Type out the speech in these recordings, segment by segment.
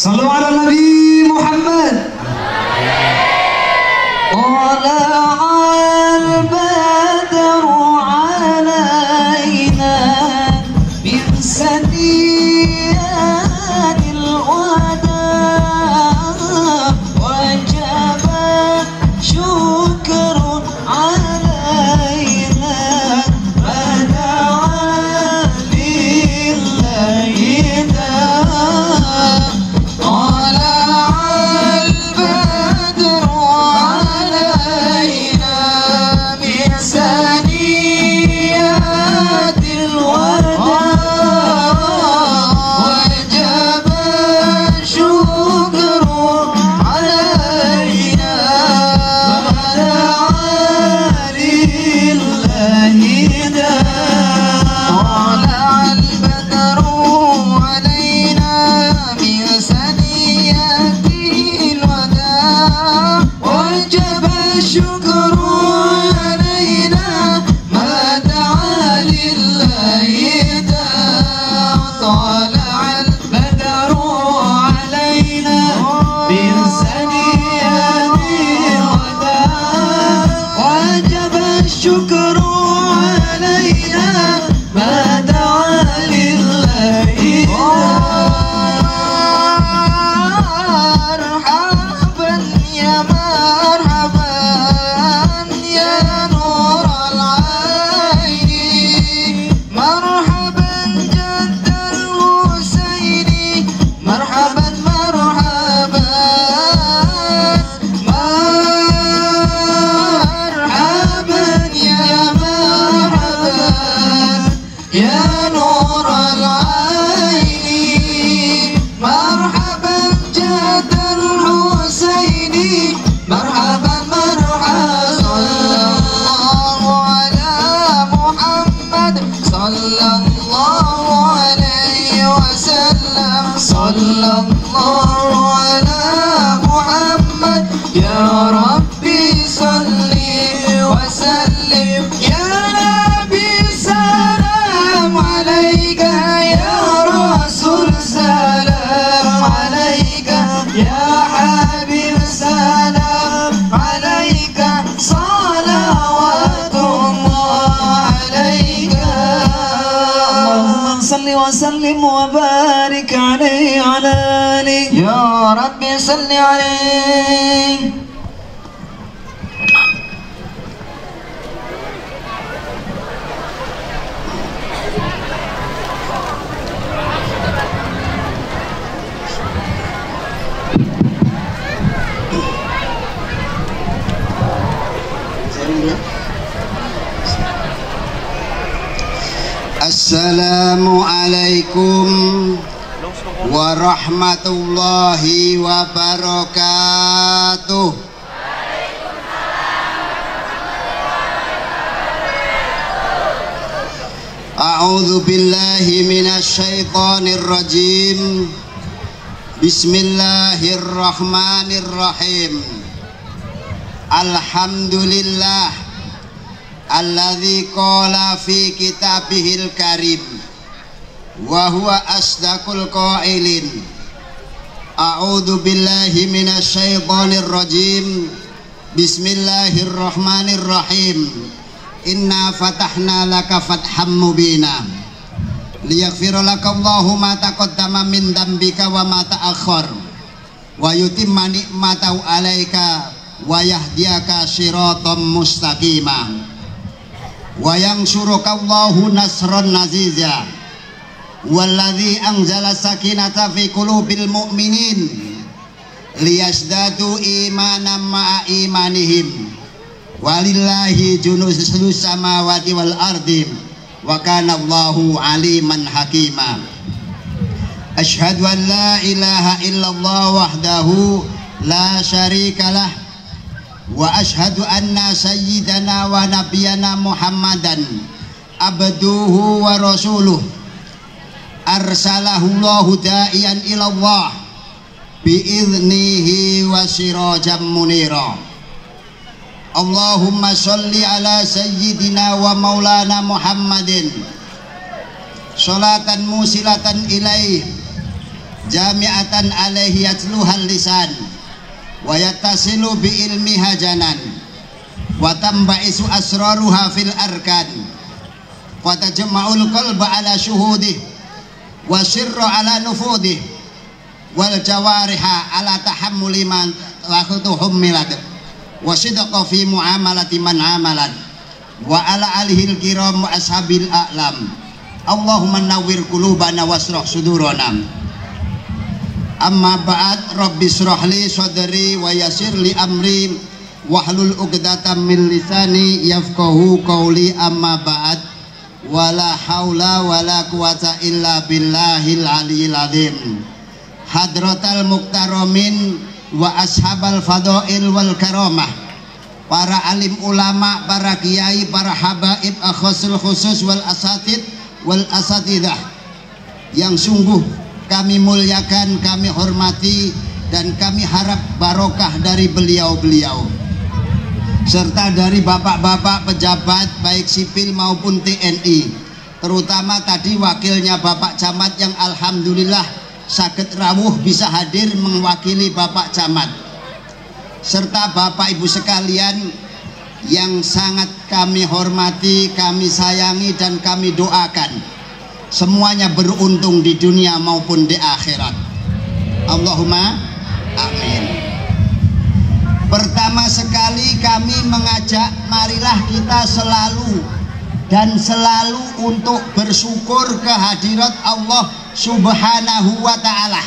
Sallu ala Nabi Muhammad. Tala'al badru alaina min saniyadil wada wajaba syukru alaina bada'a lillahi وسلم وبارك عليه على آله يا رب صل عليه. Assalamualaikum warahmatullahi wabarakatuh. A'udzu billahi minasy syaithanir rajim. Bismillahirrahmanirrahim. Alhamdulillah alladzi qala fi kitabihil karim wa huwa asdaqul qailin. A'udzu billahi minasy syaithanir rajim. Bismillahirrahmanirrahim. Inna fatahna laka fatham mubina liyaghfira laka Allahu ma taqaddama min dzambika wa ma ta'akhkhar wa yutimma ni'matahu 'alaika wa yahdiyaka shiratan mustaqima wa yansuruka Allahu nasran aziza walladzi anzala sakinata fi qulubil mu'minin liyazdadu imanan ma'a imanihim walillahi junudus samawati wal ardi wa kana Allahu aliman hakima. Asyhadu an la ilaha illallah wahdahu la syarikalah wa asyhadu anna sayyidana wa nabiyana Muhammadan abduhu wa rasuluh arsalahu Allahu da'iyan ila Allah bi'idnihi wa sirajan munira. Allahumma sholli ala sayyidina wa maulana Muhammadin sholatan musilatan ilaih jami'atan alaihi yatluhal lisan wa yattasilu bi ilmi hajanan wa tamba'isu asraruha fil arkan wa tajma'ul qalba ala syuhudih wa sirra ala nufudih wal jawariha ala tahammuli man lakutuhum milad wa sidqa fi muamalati man amalat wa ala alihil kiram wa ashabil a'lam. Allahumma nawwir qulubana wasrah sudurana. Amma ba'd, rabbi shrah li sadri wa yassir li amri wahlul 'uqdatam min lisani yafqahu qawli. Amma ba'd, wala haula wala quwata illa billahil aliyil azim. Hadratal muktaramin wa ashabal fadail wal karamah, para alim ulama, para kiai, para habaib, akhasul khusus wal asatid wal asatidah yang sungguh kami muliakan, kami hormati, dan kami harap barokah dari beliau-beliau serta dari bapak-bapak pejabat baik sipil maupun TNI, terutama tadi wakilnya Bapak Camat yang alhamdulillah sakit rawuh bisa hadir mewakili Bapak Camat, serta Bapak Ibu sekalian yang sangat kami hormati, kami sayangi, dan kami doakan semuanya beruntung di dunia maupun di akhirat. Allahumma amin. Pertama sekali kami mengajak, marilah kita selalu dan selalu untuk bersyukur kehadirat Allah Subhanahu wa ta'ala.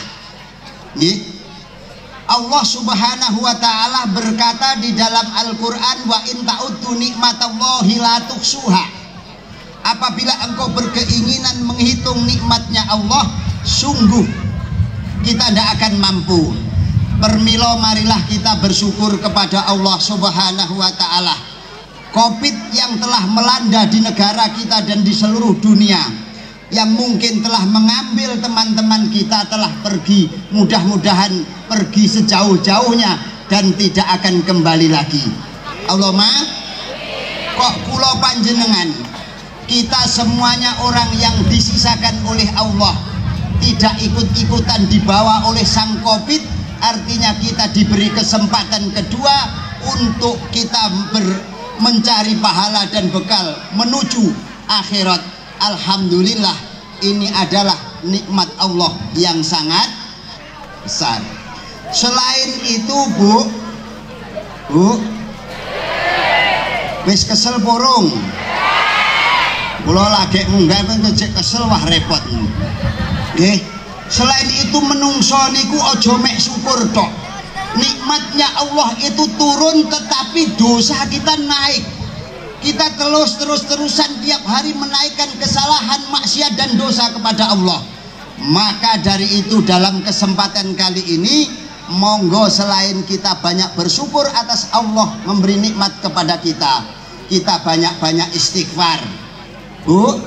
Allah Subhanahu wa ta'ala berkata di dalam Al-Quran, wa in ta'uddu nikmatallahi la tuhsuha. Apabila engkau berkeinginan menghitung nikmatnya Allah, sungguh kita tidak akan mampu. Permilo, marilah kita bersyukur kepada Allah Subhanahu wa ta'ala. Covid yang telah melanda di negara kita dan di seluruh dunia, yang mungkin telah mengambil teman-teman kita, telah pergi, mudah-mudahan pergi sejauh-jauhnya dan tidak akan kembali lagi. Allahumma, kok pulau panjenengan, kita semuanya orang yang disisakan oleh Allah, tidak ikut-ikutan dibawa oleh sang Covid. Artinya kita diberi kesempatan kedua untuk kita mencari pahala dan bekal menuju akhirat. Alhamdulillah, ini adalah nikmat Allah yang sangat besar. Selain itu, Bu, wis kesel porong? Kula lagi munggah kecek kesel, wah repot. Selain itu menungso niku ojo mek syukur tok. Nikmatnya Allah itu turun, tetapi dosa kita naik. Kita terus-terusan tiap hari menaikkan kesalahan, maksiat, dan dosa kepada Allah. Maka dari itu dalam kesempatan kali ini, monggo selain kita banyak bersyukur atas Allah memberi nikmat kepada kita, kita banyak-banyak istighfar. Bu,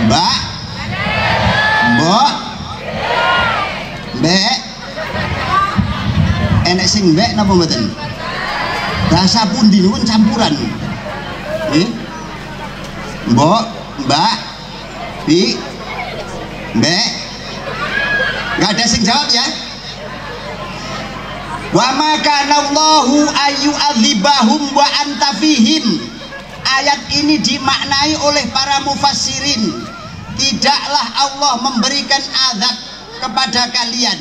Mbak, Mbok, Mbek, enek sing mbek napa mboten? Bahasa pundi nuwun campuran. Mbok, Mbak, Bi, Mbek. Nggak ada sing jawab ya? Wa ma kana Allahu ayyu'adzibahum wa anta fihim. Ayat ini dimaknai oleh para mufassirin, tidaklah Allah memberikan azab kepada kalian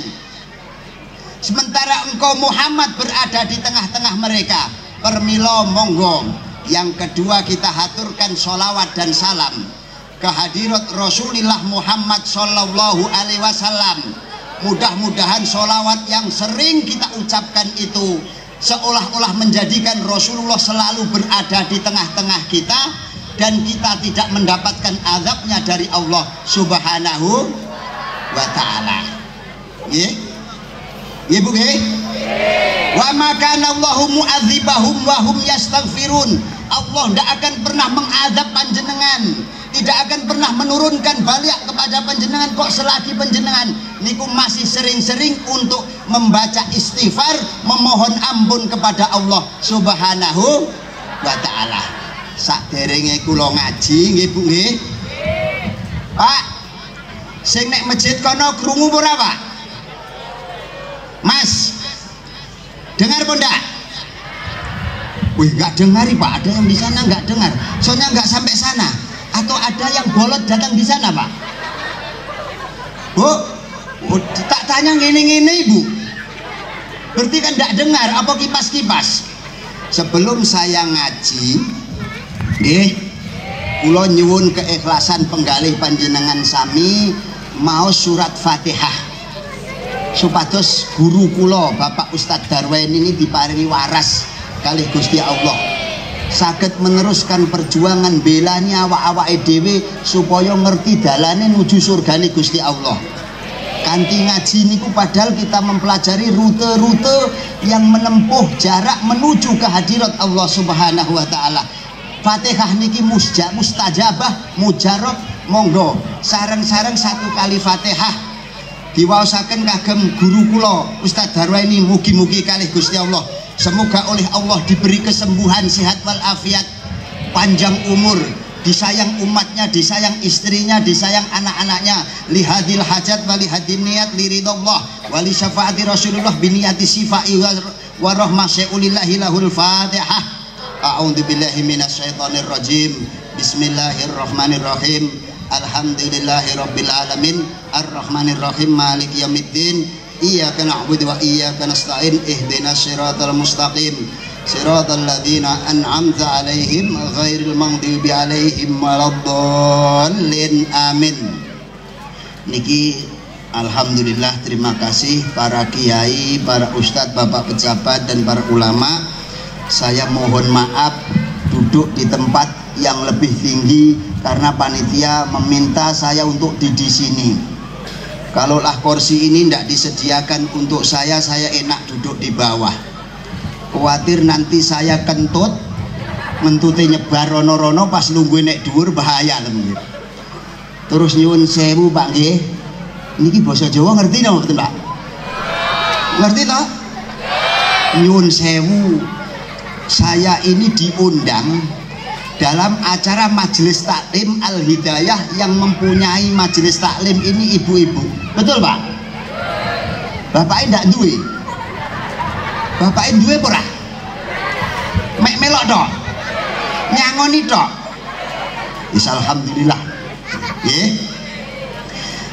sementara engkau Muhammad berada di tengah-tengah mereka. Permilo, monggo. Yang kedua, kita haturkan sholawat dan salam kehadirat Rasulullah Muhammad Sallallahu Alaihi Wasallam. Mudah-mudahan sholawat yang sering kita ucapkan itu seolah-olah menjadikan Rasulullah selalu berada di tengah-tengah kita dan kita tidak mendapatkan azabnya dari Allah Subhanahu wa ta'ala. Bu, wa makana Allahu mu'adzibahum wa hum yastaghfirun. Allah tidak akan pernah mengazab panjenengan, tidak akan pernah menurunkan balik kepada panjenengan kok selagi panjenengan niku masih sering-sering untuk membaca istighfar, memohon ampun kepada Allah Subhanahu wa ta'ala. Saderenge kula ngaji nggih Bu nggih. Pak, Sing nek masjid kono krungu ora Pak? Mas, dengar pun enggak? Wih, enggak dengar Pak, ada yang di sana enggak dengar. Soalnya enggak sampai sana. Atau ada yang bolot datang di sana Pak? Bu, tak tanya ngene-ngene Ibu. Berarti kan enggak dengar apa kipas-kipas. Sebelum saya ngaji, nggih, kula nyuwun keikhlasan penggalih panjenengan sami maos surat Fatihah supados guru kula Bapak Ustadz Darwain ini diparingi waras kalih Gusti Allah saged meneruskan perjuangan belani awak-awake dhewe supaya ngerti dalane nuju surgane Gusti Allah. Kanthi ngaji niku padahal kita mempelajari rute-rute yang menempuh jarak menuju kehadirat Allah Subhanahu wa taala. Fatihah niki mustajabah mujarab, monggo sareng-sareng satu kali Fatihah diwaosaken kagem guru kula Ustadz Darwaini, mugi-mugi kalih Gusti Allah semoga oleh Allah diberi kesembuhan, sehat walafiat, panjang umur, disayang umatnya, disayang istrinya, disayang anak-anaknya, lihadil hajat wali hadin niat liridallah wali syafaati Rasulullah biniyati sifai wa rahmah syai'ulillahi lahul Fatihah. A'udzubillahi minasyaitonir rajim. Bismillahirrahmanirrahim. Alhamdulillahirabbil alamin arrahmanir rahim maliki yaumiddin. Iyyaka na'budu wa iyyaka nasta'in ihdinas siratal mustaqim siratal ladzina an'amta 'alaihim ghairil maghdubi 'alaihim waladdallin. Amin. Niki alhamdulillah, terima kasih para kiai, para ustadz, bapak pejabat dan para ulama. Saya mohon maaf duduk di tempat yang lebih tinggi karena panitia meminta saya untuk di sini. Kalaulah kursi ini tidak disediakan untuk saya enak duduk di bawah. Khawatir nanti saya kentut, mentute nyebar rono-rono pas nunggu nek dhuwur bahaya lho. Terus nyuwun sewu Pak nggih. Niki basa Jawa ngerti napa mboten Pak? Ngerti toh? Nyuwun sewu. Saya ini diundang dalam acara majelis taklim Al-Hidayah yang mempunyai majelis taklim ini ibu-ibu. Betul Pak? Bapaknya ndak duwe? Bapaknya duwe ora? Mek melok tok? Nyangoni tok? Is alhamdulillah. Nggih.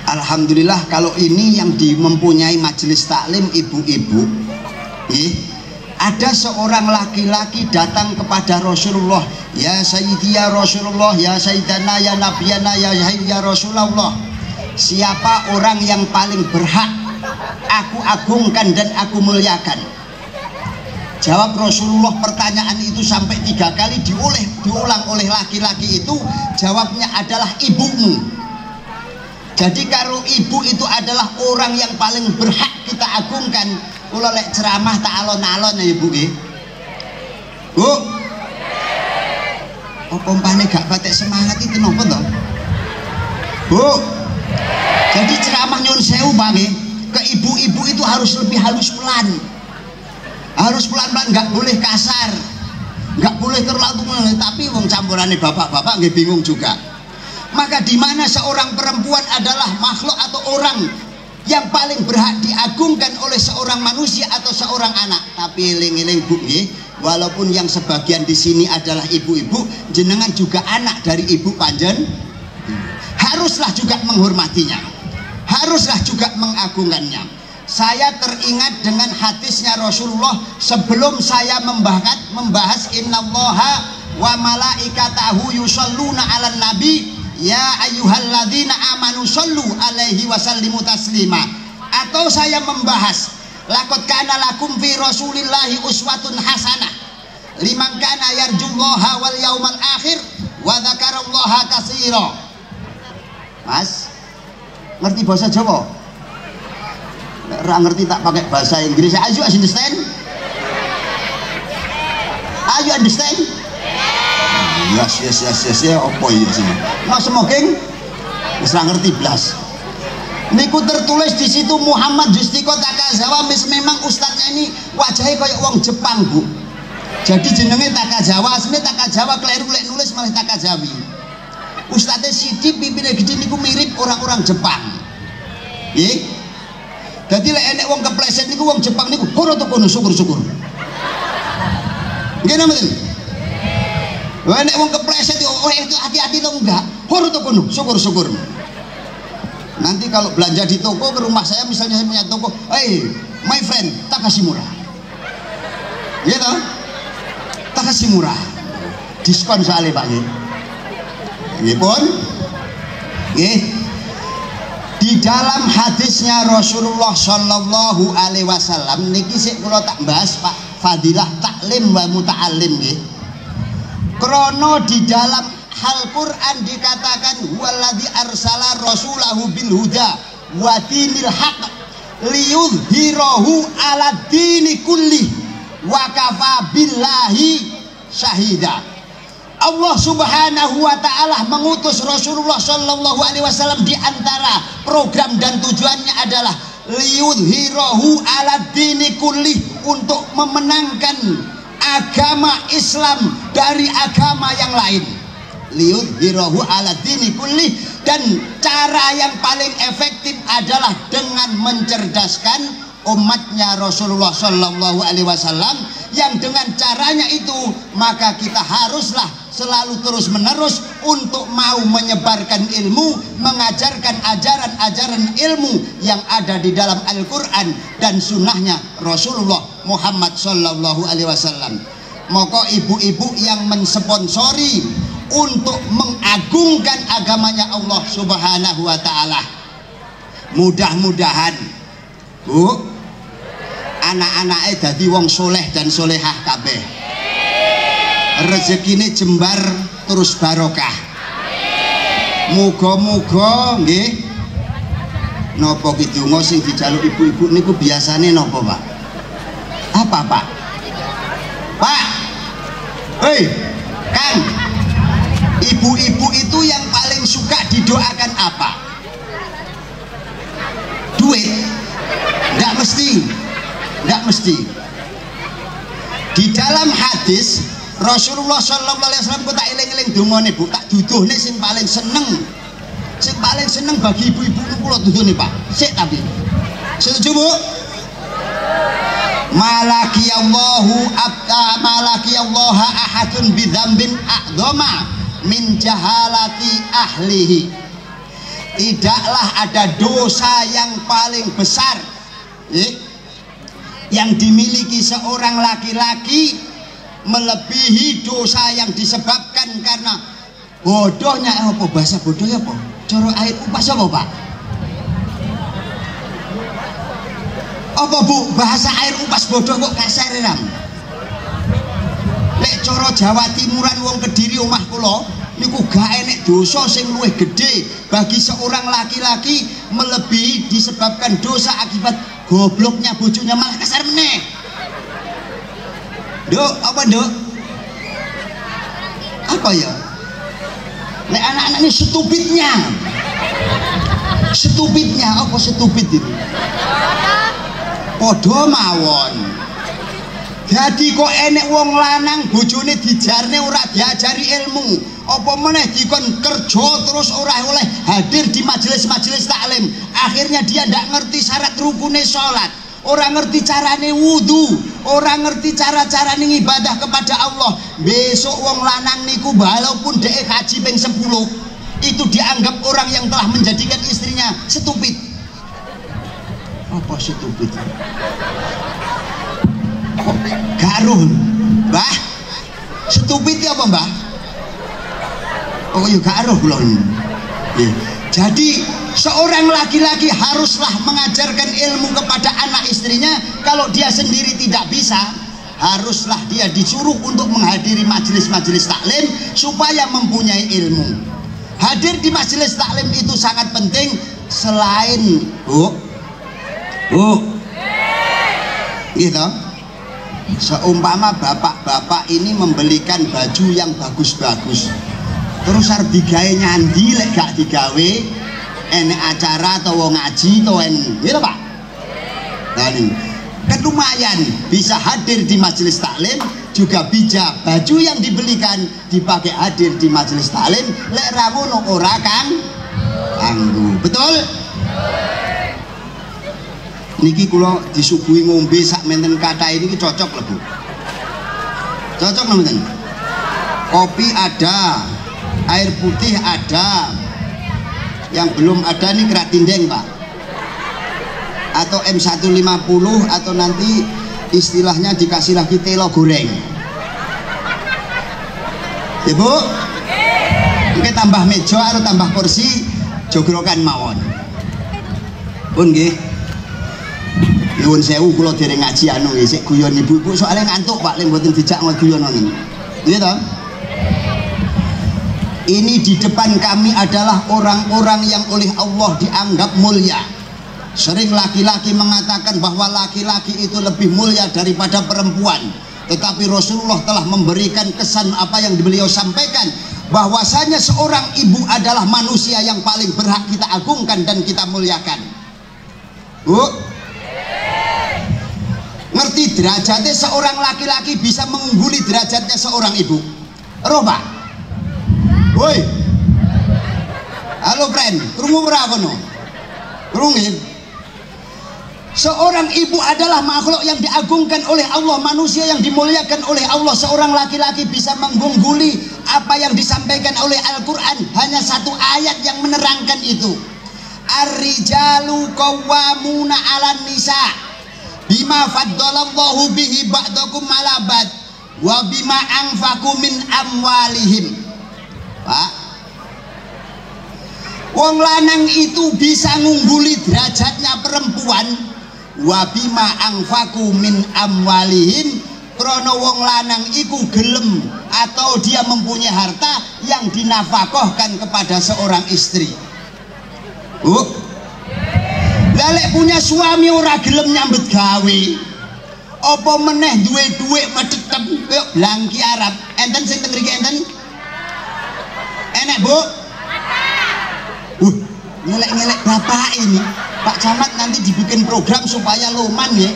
Alhamdulillah kalau ini yang mempunyai majelis taklim ibu-ibu. Nggih. Ada seorang laki-laki datang kepada Rasulullah, ya Sayyidi ya Rasulullah, ya Sayyidana ya Nabiyana ya Sayyid ya Rasulullah, siapa orang yang paling berhak aku agungkan dan aku muliakan? Jawab Rasulullah pertanyaan itu sampai 3 kali diulang oleh laki-laki itu, jawabnya adalah ibumu. Jadi kalau ibu itu adalah orang yang paling berhak kita agungkan. Kula lek ceramah tak alon-alon ya Ibu nggih. Bu. Apa umpane gak patek semangat itu napa to? Bu. Jadi ceramah nyuwun sewu Pak nggih, ke ibu-ibu itu harus lebih halus pelan. Harus pelan-pelan, nggak boleh kasar. Nggak boleh terlalu, tapi wong campurane bapak-bapak nggih bingung juga. Maka di mana seorang perempuan adalah makhluk atau orang yang paling berhak diagungkan oleh seorang manusia atau seorang anak. Tapi eling-eling Bu nggih, walaupun yang sebagian di sini adalah ibu-ibu, jenengan juga anak dari ibu panjen, haruslah juga menghormatinya, haruslah juga mengagungkannya. Saya teringat dengan hadisnya Rasulullah sebelum saya membahas innallaha wa malaikatahu yusholluna 'alan nabi ya ayyuhalladzina amanu shollu alaihi wasallimu taslima, atau saya membahas laqad kana lakum fi rasulillahi uswatun hasanah liman kana yarjullaha wal yaumal akhir wa dzakarallaha katsira. Mas ngerti bahasa Jawa? Ora ngerti tak pakai bahasa Inggris. Are you understand? Are you understand? Yes. Apa ya sih? Mas smoking? Wis ra ngerti blas. Niku tertulis di situ Muhammad Justiko Takazawa, memang ustadznya ini wajahnya kayak wong Jepang Bu. Jadi jenenge Takazawa, asline Takazawa keliru lek nulis malah Takazawi. Ustadznya Sidi pimpinnya gede niku mirip orang-orang Jepang. Nggih. Dadi lek enek wong kepleset niku wong Jepang niku ora to kono syukur-syukur. Nggih napa mboten? Lek enek wong kepleset itu hati-hati to enggak? Ora to kono syukur-syukur. Nanti kalau belanja di toko ke rumah saya, misalnya saya punya toko, hey my friend, Takashimura, gitu, Takashimura, diskon soalnya Pak, ini pun, di dalam hadisnya Rasulullah Shallallahu Alaihi Wasallam, niki sih kalau tak bahas Pak, fadilah taklim wa muta'alim, krono di dalam Al-Quran dikatakan huwaladzi arsala rasulahu bil huda wa dinil haq liyudhhirahu ala dini kulli wa kafa billahi syahida. Allah Subhanahu wa taala mengutus Rasulullah Shallallahu Alaihi Wasallam, di antara program dan tujuannya adalah liyudhhirahu ala dini kulli, untuk memenangkan agama Islam dari agama yang lain. Liyudhhirahu ala dini kulli, dan cara yang paling efektif adalah dengan mencerdaskan umatnya Rasulullah Shallallahu Alaihi Wasallam, yang dengan caranya itu maka kita haruslah selalu terus menerus untuk mau menyebarkan ilmu, mengajarkan ajaran-ajaran ilmu yang ada di dalam Al-Quran dan sunnahnya Rasulullah Muhammad Shallallahu Alaihi Wasallam. Maka ibu-ibu yang mensponsori untuk mengagungkan agamanya Allah Subhanahu wa taala, mudah-mudahan Bu, anak-anaknya dadi wong soleh dan solehah kabeh, rezekine jembar terus barokah, muga-muga nggih. Napa ki donga sing dijaluk ibu-ibu niku biasane napa Pak? Apa Pak? Pak, hei Kang, ibu-ibu itu yang paling suka didoakan apa? Duit? Enggak mesti. Enggak mesti. Di dalam hadis Rasulullah Shallallahu Alaihi Wasallam, kok tak eling-eling dongane Bu, tak duduhne sing paling seneng. Sing paling seneng bagi ibu-ibu niku kula duduhne Pak. Sik tapi. Setuju Bu? Malakiyallahu abta malakiyallaha ahadun bidzambin a'dzama min jahalati ahlihi. Tidaklah ada dosa yang paling besar yang dimiliki seorang laki-laki melebihi dosa yang disebabkan karena bodohnya. Apa bahasa bodohnya apa? Coro air upas apa Pak? Apa Bu, bahasa air upas bodoh kok kasar ram? Lek coro Jawa Timuran wong Kediri omah kula niku gak enek dosa sing luwih gede bagi seorang laki-laki melebihi disebabkan dosa akibat gobloknya bojonya, malah kasar meneh. Nduk, apa Nduk? Apa ya? Lek anak-anak ini stupidnya. Stupidnya apa stupid itu? Padha mawon. Jadi kok enek wong lanang bojone dijarne ora diajari ilmu, apa meneh dikon kerja terus ora oleh hadir di majelis-majelis taklim. Akhirnya dia ndak ngerti syarat rukune salat, ora ngerti carane wudu, ora ngerti cara-carane ibadah kepada Allah. Besok wong lanang niku walaupun dhek haji ping 10, itu dianggap orang yang telah menjadikan istrinya stupid. Apa stupid? Kok garuh Mbah? Stupid apa Mbah? Oh ya garuh kula. Jadi seorang laki-laki haruslah mengajarkan ilmu kepada anak istrinya. Kalau dia sendiri tidak bisa, haruslah dia disuruh untuk menghadiri majelis-majelis taklim supaya mempunyai ilmu. Hadir di majelis taklim itu sangat penting. Selain gitu, seumpama bapak-bapak ini membelikan baju yang bagus-bagus, terus harus digawe nyandi, lek gak digawe enek acara atau ngaji atau gitu Pak. Dan kan lumayan bisa hadir di majelis taklim, juga bisa baju yang dibelikan dipakai hadir di majelis taklim. Lek ra ngono ora Kang, betul? Niki kula disuguhi ngombe sak menten kathah niki cocok lho Bu. Cocok nggih mboten? Kopi ada, air putih ada. Yang belum ada nih kerak tindeng Pak. Atau M150 atau nanti istilahnya dikasih lagi telo goreng. Ya Bu? Mungkin tambah meja atau tambah kursi jogrokan mawon. Pun nggih. Nuwun sewu kula dereng ngaji anu nggih sik guyon ibu-ibu soalnya ngantuk Pak lek mboten dijak guyon ngoten. Nggih to? Ini di depan kami adalah orang-orang yang oleh Allah dianggap mulia. Sering laki-laki mengatakan bahwa laki-laki itu lebih mulia daripada perempuan. Tetapi Rasulullah telah memberikan kesan apa yang beliau sampaikan, bahwasanya seorang ibu adalah manusia yang paling berhak kita agungkan dan kita muliakan. Bu, ngerti derajatnya seorang laki-laki bisa mengungguli derajatnya seorang ibu? Roba, woi, halo friend, krungu ora kono? Krungu. Seorang ibu adalah makhluk yang diagungkan oleh Allah, manusia yang dimuliakan oleh Allah. Seorang laki-laki bisa mengungguli apa yang disampaikan oleh Al-Quran. Hanya satu ayat yang menerangkan itu. Ar-rijalu qawwamuna 'alan nisa bima faddalallahu bihi ba'dakum 'ala ba'd wa bima anfaqu min amwalihim. Pak, wong lanang itu bisa ngungguli derajatnya perempuan. Wabima angfaku min amwalihim, krono wong lanang iku gelem atau dia mempunyai harta yang dinafakohkan kepada seorang istri. Lalek punya suami ora gelem nyambet gawe, apa meneh duwe duit metetep kaya blangki Arab. Enten sing teng mriki enten? Enek Bu? Ngelek-ngelek bapak ini Pak Camat nanti dibikin program supaya loman ya.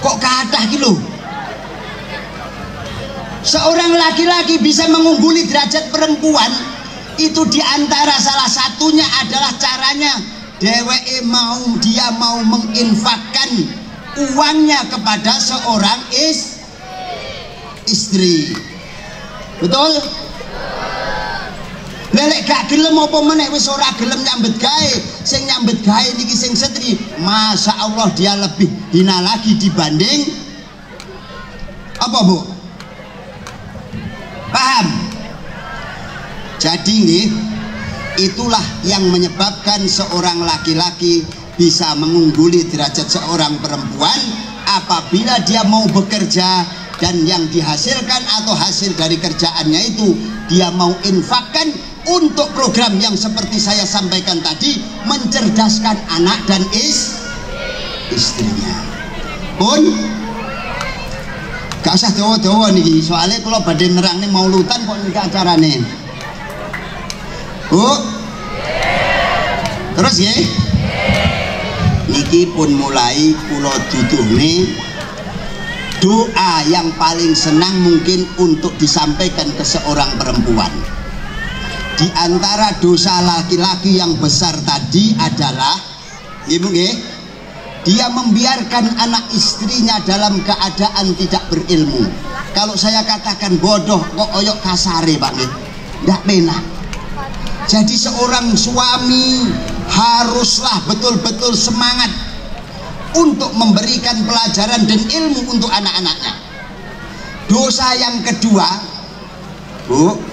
Kok kathah iki lho. Seorang laki-laki bisa mengungguli derajat perempuan itu diantara salah satunya adalah caranya dia mau menginfakkan uangnya kepada seorang istri. Betul? Lelek gak gelem apa meneh wis ora gelem nyambet gawe. Sing nyambet gawe niki sing setri, Masya Allah dia lebih hina lagi dibanding apa Bu? Paham? Jadi nih, itulah yang menyebabkan seorang laki-laki bisa mengungguli derajat seorang perempuan apabila dia mau bekerja dan yang dihasilkan atau hasil dari kerjaannya itu dia mau infakkan untuk program yang seperti saya sampaikan tadi, mencerdaskan anak dan istrinya. Pun gak usah dawa-dawa niki, soalnya kalau badhe nerang nih maulutan kok niki acarane. Bu, terus ya, niki pun mulai kula duduhne doa yang paling senang mungkin untuk disampaikan ke seorang perempuan. Di antara dosa laki-laki yang besar tadi adalah ibu dia membiarkan anak istrinya dalam keadaan tidak berilmu. Kalau saya katakan bodoh kok oyok kasare Pak nggih, ndak penak. Jadi seorang suami haruslah betul-betul semangat untuk memberikan pelajaran dan ilmu untuk anak-anaknya. Dosa yang kedua, Bu,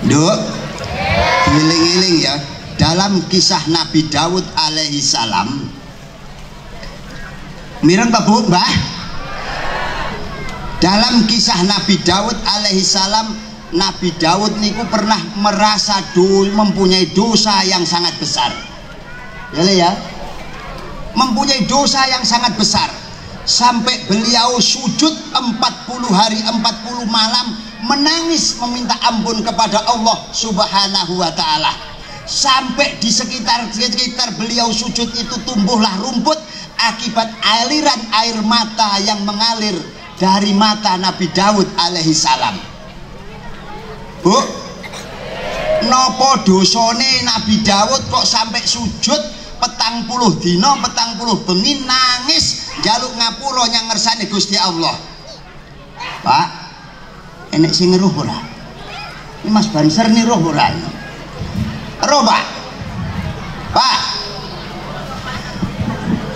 Duk, ngiling-ngiling ya, dalam kisah Nabi Daud alaihi salam. Mireng Pak Bu, Mbah? Dalam kisah Nabi Daud alaihi salam, Nabi Daud niku pernah merasa mempunyai dosa yang sangat besar. Ya, mempunyai dosa yang sangat besar sampai beliau sujud 40 hari 40 malam menangis meminta ampun kepada Allah Subhanahu wa ta'ala. Sampai di sekitar beliau sujud itu tumbuhlah rumput akibat aliran air mata yang mengalir dari mata Nabi Daud alaihi salam. Bu, nopo dosone Nabi Daud kok sampai sujud 40 dina 40 bengi nangis njaluk ngapura nyang ngersane Gusti Allah. Pak, enek sing ngeruh ora? Ini Mas Banser nih roh ora? Roh, Pak. Pak,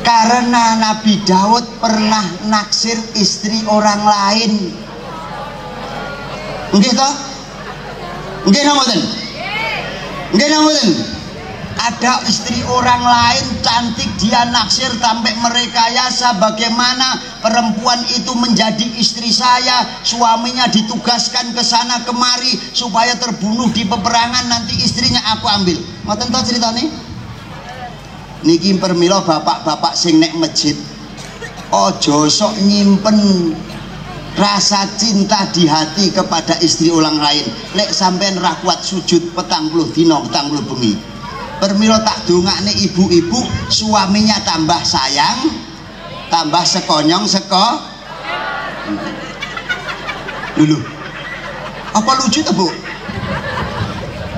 karena Nabi Daud pernah naksir istri orang lain. Nggih toh? Nggih napa mboten? Nggih napa mboten? Ada istri orang lain cantik, dia naksir sampai merekayasa bagaimana perempuan itu menjadi istri saya, suaminya ditugaskan ke sana kemari supaya terbunuh di peperangan, nanti istrinya aku ambil. Ngoten to ceritane? Niki permila bapak-bapak sing nek masjid ojo sok nyimpen rasa cinta di hati kepada istri orang lain. Lek sampean ra kuat sujud 40 dina 40 bengi, permila tak dongakne ibu-ibu suaminya tambah sayang, tambah sekonyong dulu. Apa lucu tuh, Bu?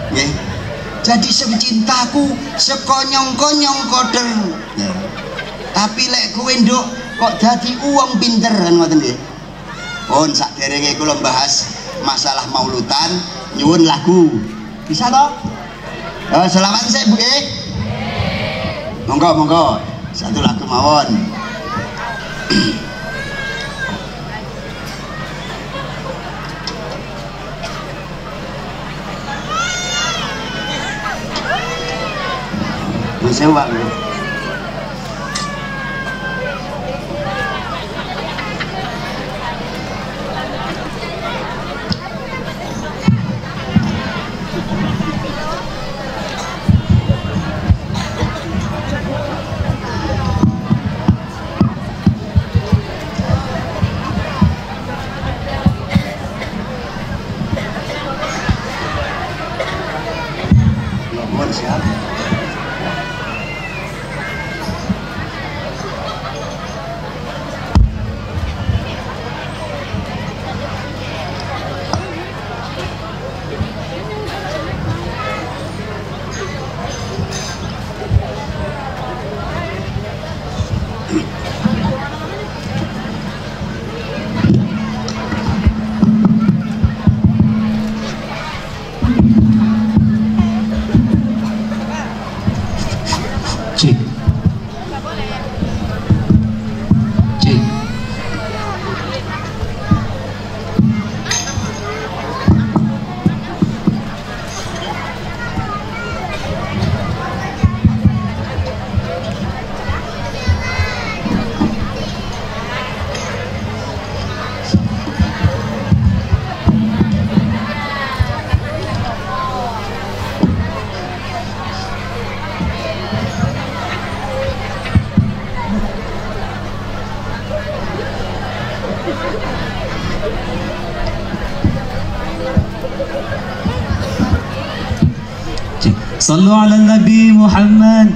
Nggih. Jadi sing cintaku sekonyong-konyong koder. Tapi lek kowe nduk kok dadi uang pinter kan ngoten nggih. Pun sakderenge kula bahas masalah maulutan nyuwun lagu. Bisa toh? Selamat sih Bu. Monggo monggo satu lagu mawon. Sewa. صلوا على النبي محمد.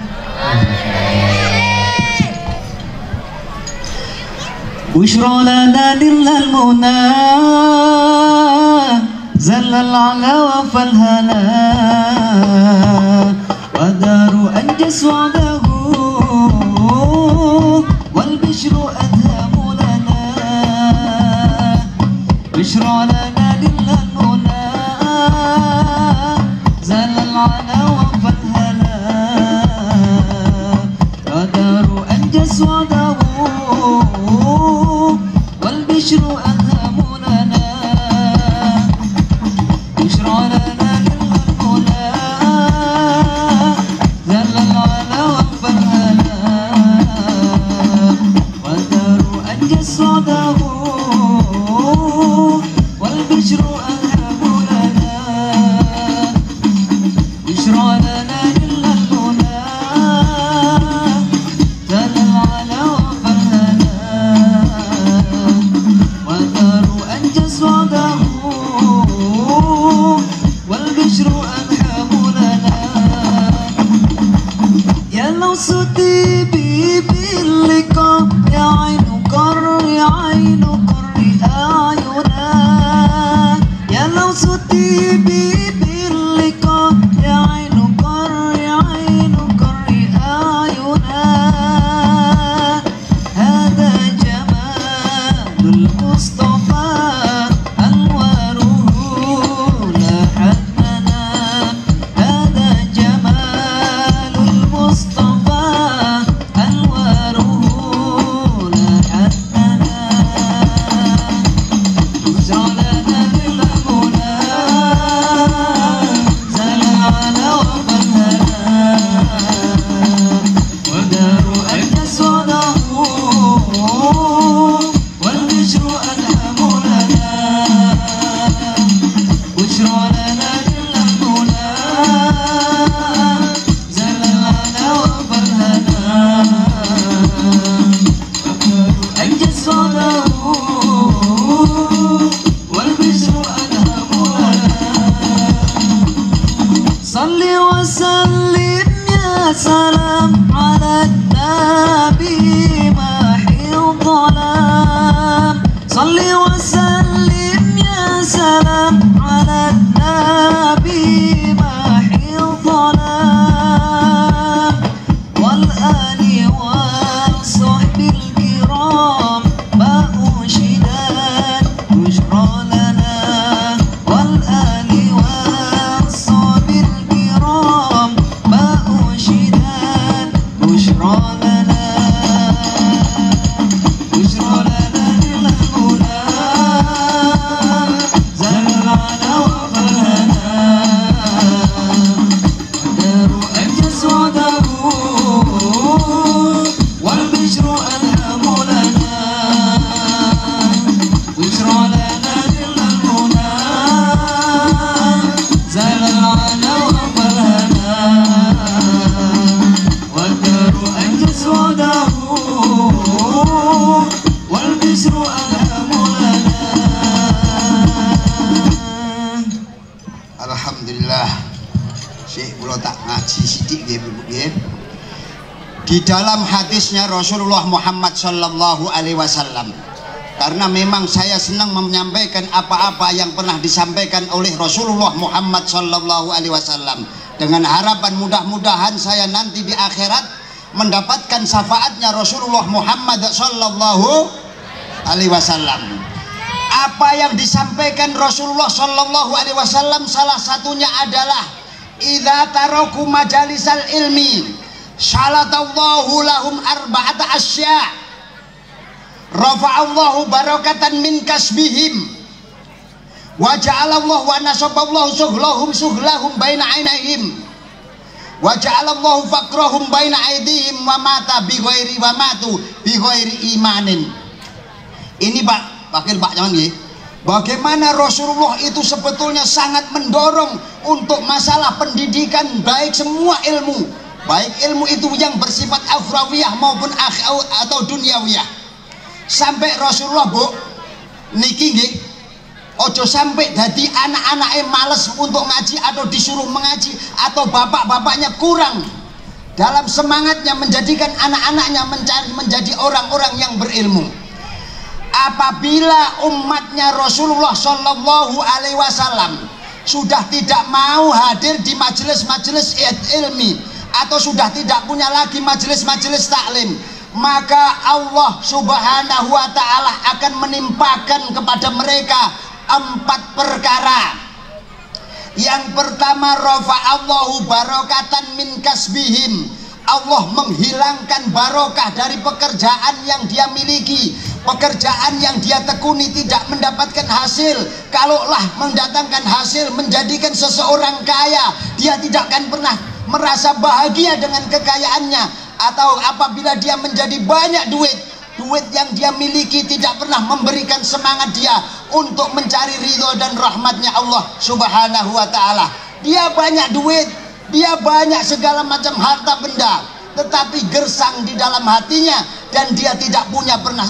بشرى لنا نلنا المنى زل العلا وفالهنا ودار أنجس وعده والبشر أذهب لنا. بشرى لنا نلنا المنى زل العلا وفالهنا ودار أنجس وعده والبشر أذهب لنا. بشرى لنا للمنى ذل العلا وفالهنا والدار أنجز صعده والبشر أذهب لنا. بشرى لنا للمنى ذل العلا وفالهنا والدار أنجز وعده والبشر أذهب لنا. يا لو صوتي باللقاء يا عين قر يا عين قر أعينا. يا لو صوتي باللقاء يا عين قر يا عين قر أعينا. سلام على النبي محي الظلام صل وسلم يا سلام على النبي محي الظلام والآل والصحب الكرام باء شداد بشرى لنا والآل والصحب الكرام باء شداد بشرى لنا بشرى لنا للهدى زرعنا وفرنا والدار أنجز وعده والبشر ألهم لنا بشرى لنا للهدى زرعنا وفرنا والدار أنجز وعده والبشر ألهم لنا. Alhamdulillah. Syekh kula tak ngaji sithik nggih Bu nggih. Di dalam hadisnya Rasulullah Muhammad sallallahu alaihi wasallam. Karena memang saya senang menyampaikan apa-apa yang pernah disampaikan oleh Rasulullah Muhammad sallallahu alaihi wasallam dengan harapan mudah-mudahan saya nanti di akhirat mendapatkan syafaatnya Rasulullah Muhammad sallallahu alaihi wasallam. Apa yang disampaikan Rasulullah sallallahu alaihi wasallam salah satunya adalah idza taraku majalisal ilmi syalatallahu lahum arba'ata asya rafa'allahu barakatan min kasbihim wa ja'alallahu wa nasaballahu suhlahum baina ainihim wa ja'alallahu faqrahum baina aydihim wa mata bi ghairi wa matu bi ghairi imanin. Ini Wakil Pak Jangan nggih. Bagaimana Rasulullah itu sebetulnya sangat mendorong untuk masalah pendidikan baik semua ilmu, baik ilmu itu yang bersifat akhrawiyah maupun atau dunyawiyah. Sampai Rasulullah Bu niki nggih ojo sampai dadi anak-anaknya males untuk ngaji atau disuruh mengaji atau bapak-bapaknya kurang dalam semangatnya menjadikan anak-anaknya menjadi orang-orang yang berilmu. Apabila umatnya Rasulullah Shallallahu Alaihi Wasallam sudah tidak mau hadir di majelis-majelis ilmi atau sudah tidak punya lagi majelis-majelis taklim, maka Allah Subhanahu Wa Taala akan menimpakan kepada mereka 4 perkara. Yang pertama, rafa'allahu barakatan min kasbihim. Allah menghilangkan barokah dari pekerjaan yang dia miliki, pekerjaan yang dia tekuni tidak mendapatkan hasil. Kalaulah mendatangkan hasil, menjadikan seseorang kaya, dia tidak akan pernah merasa bahagia dengan kekayaannya. Atau apabila dia menjadi banyak duit yang dia miliki tidak pernah memberikan semangat dia untuk mencari ridho dan rahmatnya Allah Subhanahu Wa Taala. Dia banyak duit, dia banyak segala macam harta benda, tetapi gersang di dalam hatinya dan dia tidak pernah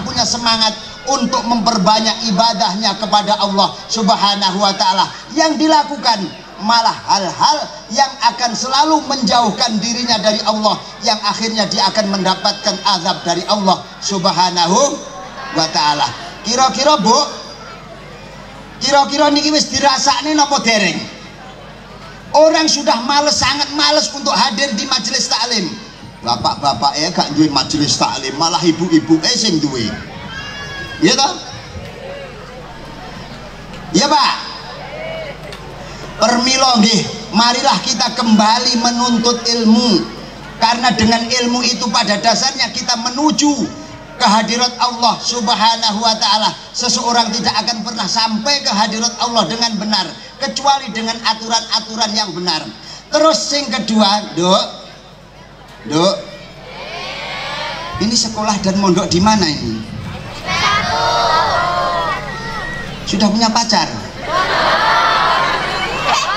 punya semangat untuk memperbanyak ibadahnya kepada Allah Subhanahu Wa Taala. Yang dilakukan malah hal-hal yang akan selalu menjauhkan dirinya dari Allah, yang akhirnya dia akan mendapatkan azab dari Allah Subhanahu Wa Taala. Kira-kira Bu, kira-kira niki wis dirasakne napa dereng? Orang sudah males, sangat males untuk hadir di majelis taklim. Bapak-bapak gak duwe majelis taklim, malah ibu-ibu sing duwe. Iya toh? Iya Pak. Permilo nggih, marilah kita kembali menuntut ilmu. Karena dengan ilmu itu pada dasarnya kita menuju kehadirat Allah Subhanahu Wa Taala. Seseorang tidak akan pernah sampai ke hadirat Allah dengan benar kecuali dengan aturan-aturan yang benar. Terus yang kedua, Dok, ini sekolah dan mondok di mana ini? Sudah punya pacar?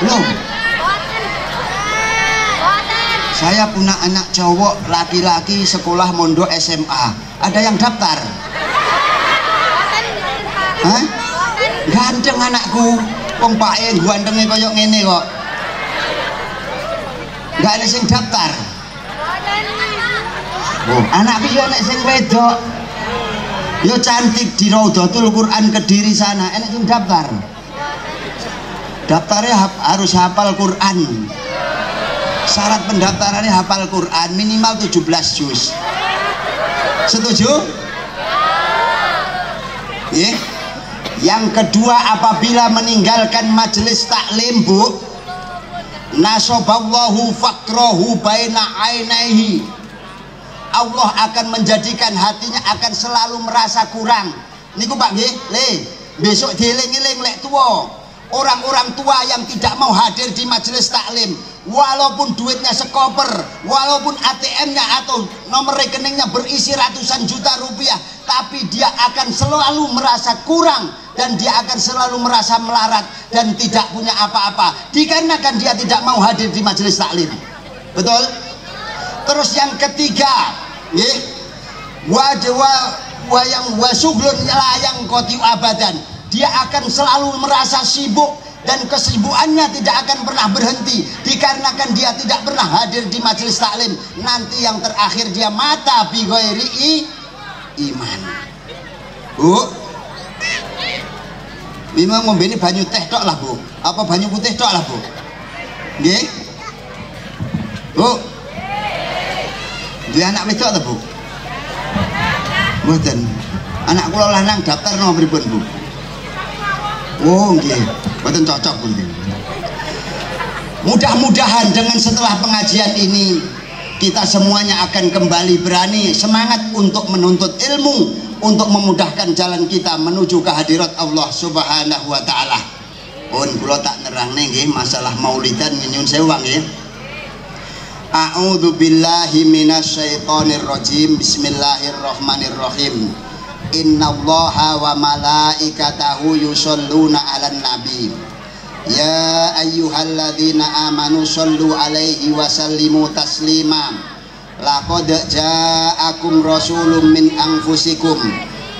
Belum? Saya punya anak cowok laki-laki sekolah mondok SMA. Ada yang daftar? Hah? Ganteng anakku. Wong pake gantenge koyo ngene kok. Enggak ada yang daftar. Oh, anak piye nek sing wedok? Yo cantik di Raudhatul Quran Kediri sana, enek sing daftar. Daftarnya harus hafal Quran. Syarat pendaftarannya hafal Quran minimal 17 juz. Setuju? Yeah. Yang kedua, apabila meninggalkan majelis taklim, Bu, nasoballahu fakrahu baina ainaihi, Allah akan menjadikan hatinya akan selalu merasa kurang. Niku Pak nggih, le, besok dieling-eling lek tua. Orang-orang tua yang tidak mau hadir di majelis taklim, walaupun duitnya sekoper, walaupun ATM-nya atau nomor rekeningnya berisi ratusan juta rupiah, tapi dia akan selalu merasa kurang dan dia akan selalu merasa melarat dan tidak punya apa-apa dikarenakan dia tidak mau hadir di majelis taklim. Betul? Terus yang ketiga, nggih, wayang wasuglun layang kotiu abadan, dia akan selalu merasa sibuk dan kesibukannya tidak akan pernah berhenti dikarenakan dia tidak pernah hadir di majelis taklim. Nanti yang terakhir dia mata bi ghairi iman. Bu, memang ngombe ini banyu teh tok lah, Bu. Apa banyu putih tok lah, Bu? Nggih? Bu. Dia anak wedok ta, Bu? Mboten. Anak kula lanang daftar nomor pripun, Bu? Oh, nggih. Mboten cocok, Bu. Mudah-mudahan dengan setelah pengajian ini kita semuanya akan kembali berani semangat untuk menuntut ilmu, untuk memudahkan jalan kita menuju kehadirat Allah Subhanahu wa taala. Pun kula tak nerangne nggih masalah maulidan nyuwun sewu nggih. A'udzu billahi minasyaitonir rajim. Bismillahirrahmanirrahim. Innallaha wa malaikatahu yusholluna 'alan nabi. Ya ayyuhalladzina amanu shollu alaihi wa sallimu taslima. Laqad ja'akum rasulun min anfusikum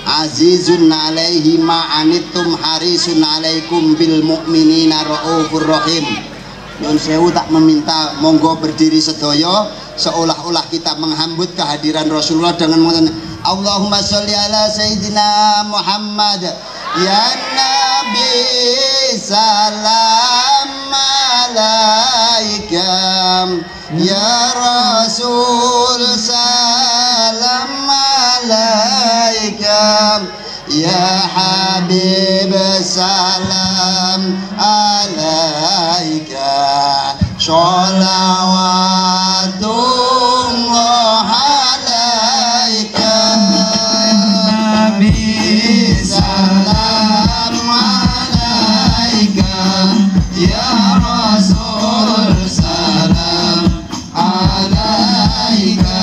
azizun 'alaihi ma anittum harisun 'alaikum bil mu'minina raufur rahim. Nyun sewu tak meminta, monggo berdiri sedaya seolah-olah kita menghambut kehadiran Rasulullah dengan mengatakan Allahumma sholli ala sayyidina Muhammad. Ya Nabi salam alaika, ya Rasul salam alaika, ya Habib salam alaika, sholawatullah alaika, Nabi salam alaika, ya Rasul salam alaika,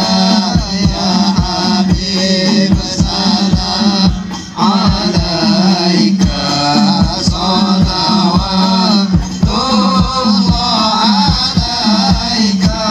ya Habib salam alaika, sholawatullah alaika.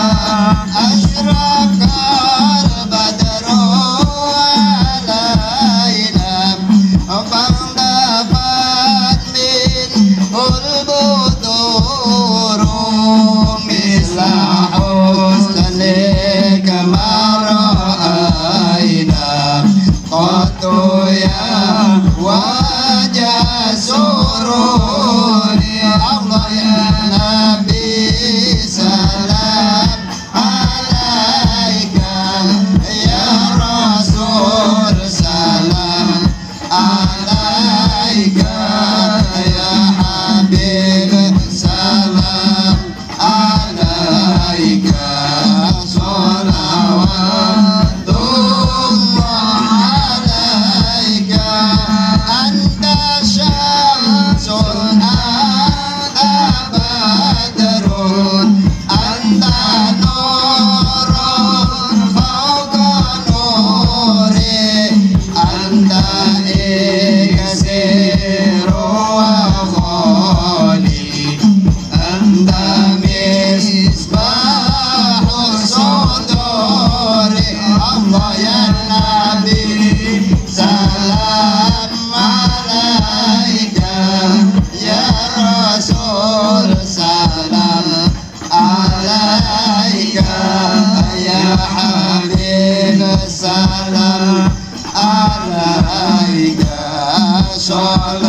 Salawatullah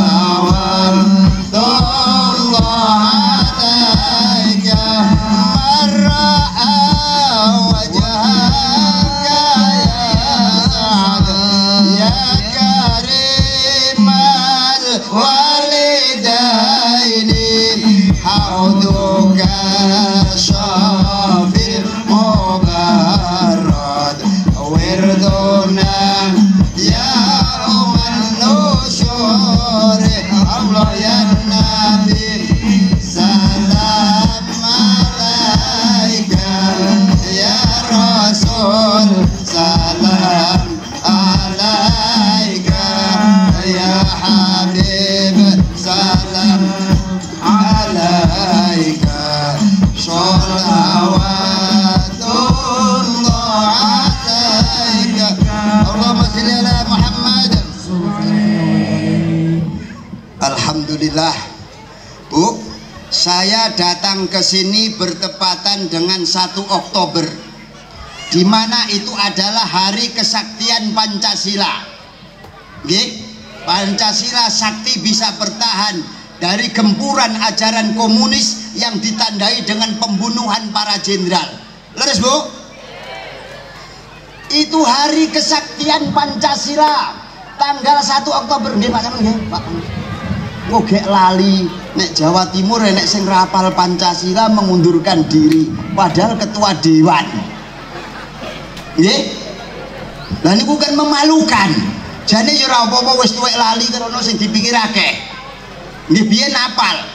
alaika marra'a wajhaka ya karimal walidaini hauduka syafir mubarad wirduna ya uman nusyur Allah ya Nabi salam alaika ya Rasul salam alaika ya Habib salam alaika sholawatullah alaika Allahumma sholli ala Muhammad. Alhamdulillah, Bu, saya datang ke sini bertepatan dengan 1 Oktober, di mana itu adalah hari kesaktian Pancasila. Nggih, Pancasila sakti bisa bertahan dari gempuran ajaran komunis yang ditandai dengan pembunuhan para jenderal. Leres, Bu? Itu hari kesaktian Pancasila tanggal 1 Oktober. Nggih, Pak sampeyan nggih, Pak. Ngogek lali nek Jawa Timur nek sing rapal Pancasila mengundurkan diri padahal ketua dewan. Nggih? Lah niku kan memalukan. Jane ya ora apa-apa wis tuwek lali karena sing dipikirake. Nggih biyen apal.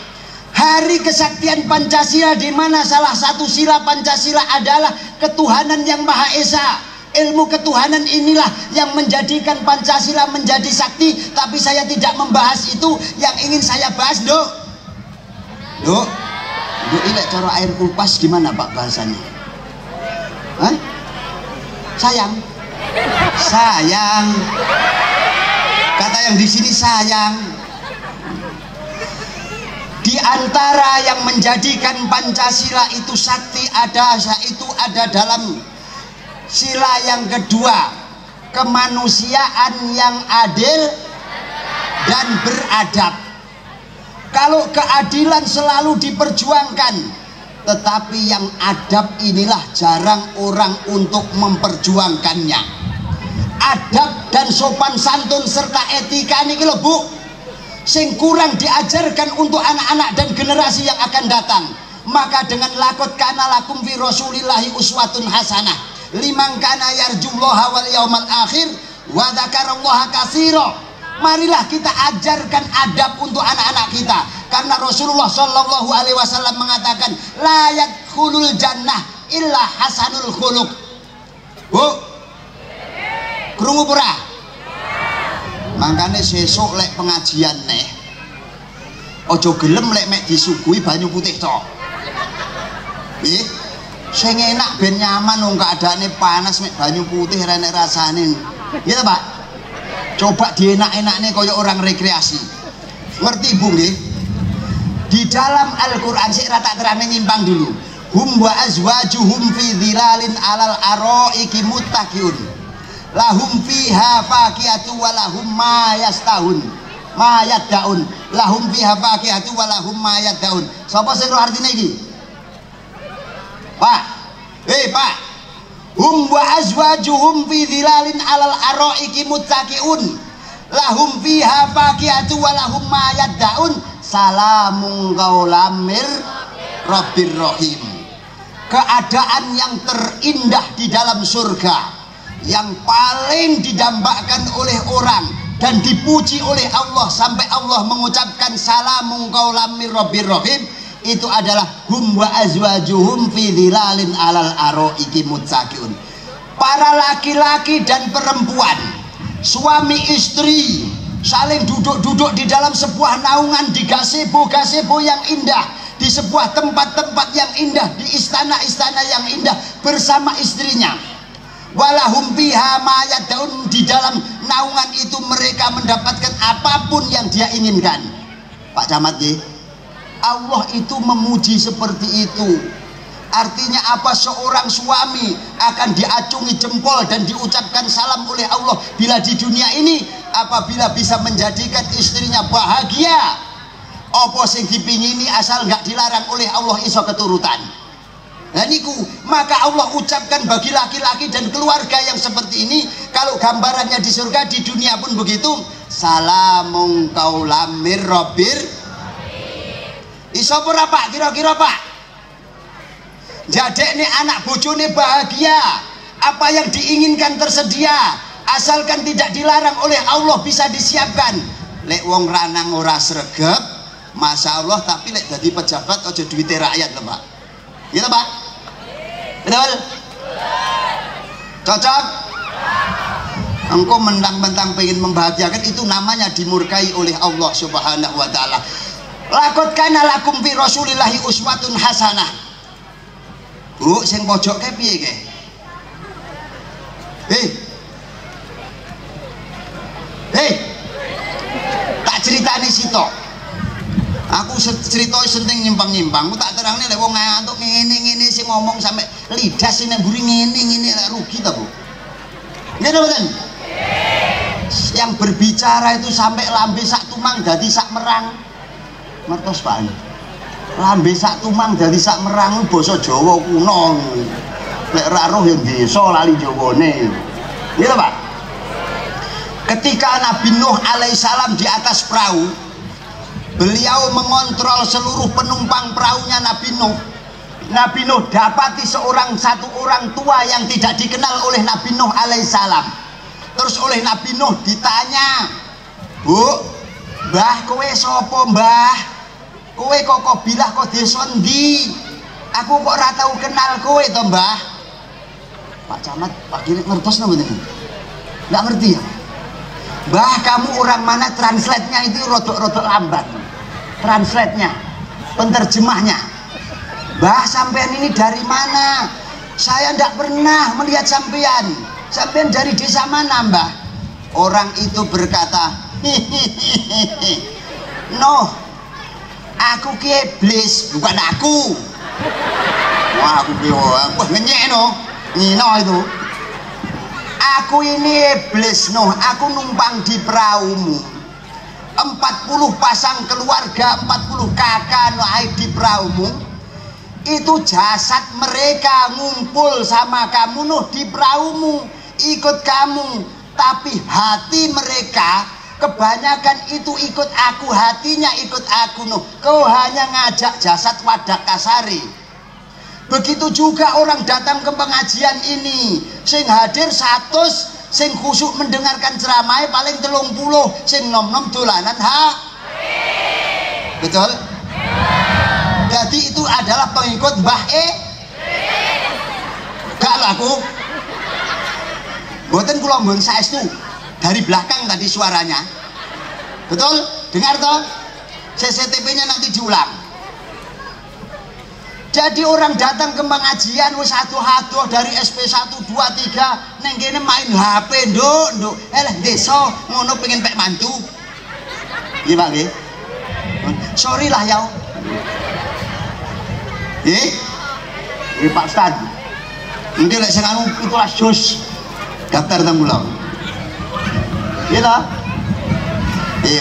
Hari kesaktian Pancasila di mana salah satu sila Pancasila adalah ketuhanan yang Maha Esa. Ilmu ketuhanan inilah yang menjadikan Pancasila menjadi sakti. Tapi saya tidak membahas itu. Yang ingin saya bahas, Dok. Dok, ini cara air kulpas gimana Pak bahasanya? Hah? Sayang. Sayang. Kata yang di sini sayang. Di antara yang menjadikan Pancasila itu sakti ada dalam sila yang kedua, kemanusiaan yang adil dan beradab. Kalau keadilan selalu diperjuangkan, tetapi yang adab inilah jarang orang untuk memperjuangkannya. Adab dan sopan santun serta etika niki lho, Bu, sing kurang diajarkan untuk anak-anak dan generasi yang akan datang. Maka dengan lakot kana lakum fi rasulillahi uswatun hasanah liman kana yarjullaha wal yaumal akhir wa dzakarallaha katsira. Marilah kita ajarkan adab untuk anak-anak kita, karena Rasulullah Shallallahu Alaihi Wasallam mengatakan la yadkhulul jannah illa hasanul khuluq. Bu, krungu pura? Mangkane sesuk lek pengajian neh ojo gelem lek mek disuguhi banyu putih tok. Nggih, sing enak ben nyaman wong keadaane panas mek banyu putih ra enek rasane. Nggih ta, Pak? Coba dienak-enakne kaya orang rekreasi. Ngerti, Bu nggih? Di dalam Al-Qur'an sik ra tak terane nyimpang dulu. Hum wa azwajuhum fi dhilalin alal araiki muttaqiun. Lahum fiha faqiyatu wa lahum ma yastahun. Ma yaddaun. Lahum fiha faqiyatu wa lahum ma yaddaun. Sapa sing ro artine iki? Pak. Pak. Hum wa azwajuhum fi dhilalin alal araiki muttaqiun. Lahum fiha faqiyatu wa lahum ma yaddaun. Salamun qaulam mir rabbir rahim. Keadaan yang terindah di dalam surga, yang paling didambakan oleh orang dan dipuji oleh Allah sampai Allah mengucapkan salamun qaulam mir rabbir rahim, itu adalah hum wa azwajuhum fi dhilalin alal araiki muttaqiun. Para laki-laki dan perempuan, suami istri saling duduk-duduk di dalam sebuah naungan di gazebo yang indah, di sebuah tempat-tempat yang indah, di istana-istana yang indah bersama istrinya. Walahum fiha ma yad'un, di dalam naungan itu mereka mendapatkan apapun yang dia inginkan. Pak Camat nggih, Allah itu memuji seperti itu. Artinya apa? Seorang suami akan diacungi jempol dan diucapkan salam oleh Allah bila di dunia ini apabila bisa menjadikan istrinya bahagia, apa sing dipingini asal nggak dilarang oleh Allah iso keturutan. Nah niku, maka Allah ucapkan bagi laki-laki dan keluarga yang seperti ini, kalau gambarannya di surga, di dunia pun begitu, salamun qaulam mir rabbir. Iso ora Pak kira-kira Pak? Jadekne anak bojone bahagia, apa yang diinginkan tersedia, asalkan tidak dilarang oleh Allah bisa disiapkan. Lek wong ranang ora sregep, masya Allah, tapi lek jadi pejabat aja duwite rakyat lho Pak. Gitu Pak? Betul? Cocok? Engkau mentang-mentang pengen membahagiakan, itu namanya dimurkai oleh Allah Subhanahu wa ta'ala. Laqad kana lakum fi Rasulillahi uswatun hasanah. Bu, sing pojok ke piye ke? Hei, tak ceritani sitok. Aku cerita senting nyimpang-nyimpang. Aku tak terangne lek wong ngantuk ngene-ngene sing ngomong sampe lidah sing nang mburi ngene-ngene lek rugi ta, Bu? Nggih mboten? Yang berbicara itu sampai lambe sak tumang dadi sak merang. Mertos Pak. Lambe sak tumang dadi sak merang basa Jawa kuno. Lek ra roh ya desa lali Jawane. Nggih Pak? Ketika Nabi Nuh alaihissalam di atas perahu, beliau mengontrol seluruh penumpang perahunya Nabi Nuh. Nabi Nuh dapati satu orang tua yang tidak dikenal oleh Nabi Nuh alaihissalam. Terus oleh Nabi Nuh ditanya, Bu, Mbah kowe sapa Mbah? Kowe kok bilah kok desa ndi? Aku kok ora tau kenal kowe to Mbah? Pak Camat, Pak Kirik ngertos napa niku? Enggak ngerti ya? Mbah kamu orang mana? Translate-nya itu rodok-rodok lambat. Translate-nya, penterjemahnya. Mbah sampean ini dari mana? Saya tidak pernah melihat sampean. Sampean dari desa mana Mbah? Orang itu berkata, no, aku ki iblis, bukan aku. Wah aku ki wah ngenyek no, ngino itu. Aku ini iblis Nuh, aku numpang di perahumu. 40 pasang keluarga, 40 kakak naik di perahumu. Itu jasad mereka ngumpul sama kamu Nuh di perahumu, ikut kamu. Tapi hati mereka kebanyakan itu ikut aku, hatinya ikut aku Nuh. Kau hanya ngajak jasad wadak kasari. Begitu juga orang datang ke pengajian ini, sing hadir 100, sing khusyuk mendengarkan ceramah paling 30, sing nom-nom dolanan betul? Jadi itu adalah pengikut Mbah gak laku. Mboten kula mbon saestu dari belakang tadi suaranya. Betul? Dengar toh? CCTV-nya nanti diulang. Jadi orang datang ke pengajian wis adoh-adoh dari SP 1 2 3 neng kene main HP nduk desa ngono pengen pek mantu. Nggih Pak nggih. Sorry lah ya. Nggih Pak Ustad. Mungkin lek sing anu 17 juz daftar teng kula. Nggih ta?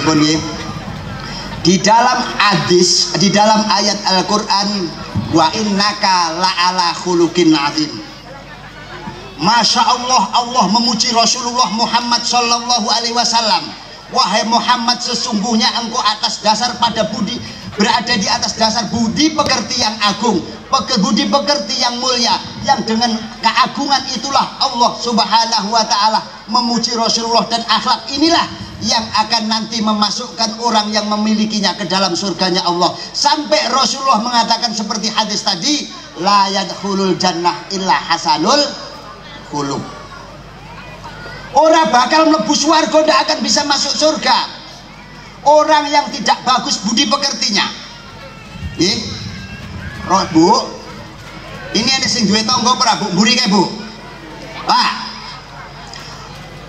Pun nggih. Di dalam hadis, di dalam ayat Al-Qur'an, wa innaka la'ala khuluqin azim. Masya Allah, Allah memuji Rasulullah Muhammad sallallahu alaihi wasallam. Wahai Muhammad, sesungguhnya engkau atas dasar pada budi, berada di atas dasar budi pekerti yang agung, budi pekerti yang mulia, yang dengan keagungan itulah Allah Subhanahu wa ta'ala memuji Rasulullah. Dan akhlak inilah yang akan nanti memasukkan orang yang memilikinya ke dalam surganya Allah. Sampai Rasulullah mengatakan seperti hadis tadi, la yadkhulul jannah illa hasanul khuluq. Orang bakal mlebu swarga, tidak akan bisa masuk surga orang yang tidak bagus budi pekertinya. Bu, ini ada sing duwe tangga ora Bu? Mburi kae Bu. Pak,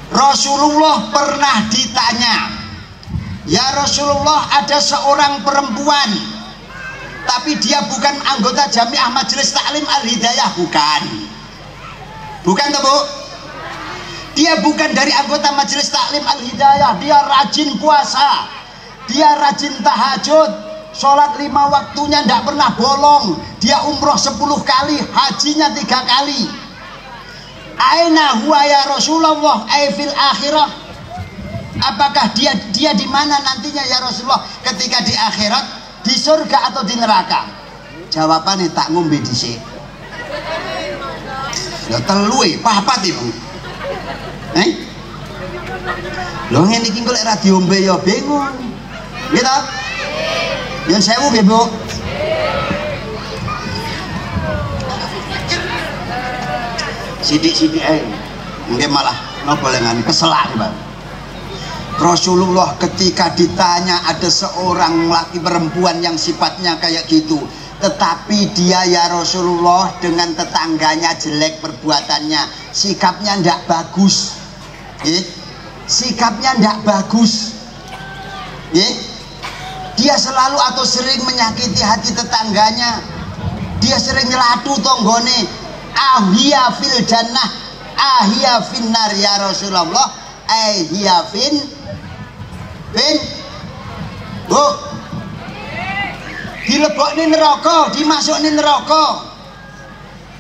Rasulullah pernah ditanya, ya Rasulullah, ada seorang perempuan tapi dia bukan anggota Jamiah Majelis Taklim Al Hidayah, bukan toh Bu? Dia bukan dari anggota Majelis Taklim Al-Hidayah, dia rajin puasa, dia rajin tahajud, sholat 5 waktunya tidak pernah bolong, dia umroh 10 kali, hajinya 3 kali. Aina huwa ya Rasulullah fil akhirah? Apakah dia di mana nantinya ya Rasulullah ketika di akhirat, di surga atau di neraka? Jawabannya tak ngombe dhisik. Ya telu papat Ibu. Lho ngene iki golek ra diombe ya bingung. Nggih ta? Yen sewu nggih, Bu. Sidik-sidik ae. Nggih malah napa lengan keselak, Pak. Rasulullah ketika ditanya ada seorang laki perempuan yang sifatnya kayak gitu, tetapi dia ya Rasulullah dengan tetangganya jelek perbuatannya, sikapnya ndak bagus. Sikapnya ndak bagus. Dia selalu atau sering menyakiti hati tetangganya. Dia sering nyelatu tonggone. Ahia fil jannah, ahia finnar ya Rasulullah. Ahia fin Bu, dilebokne neraka, dimasukne neraka.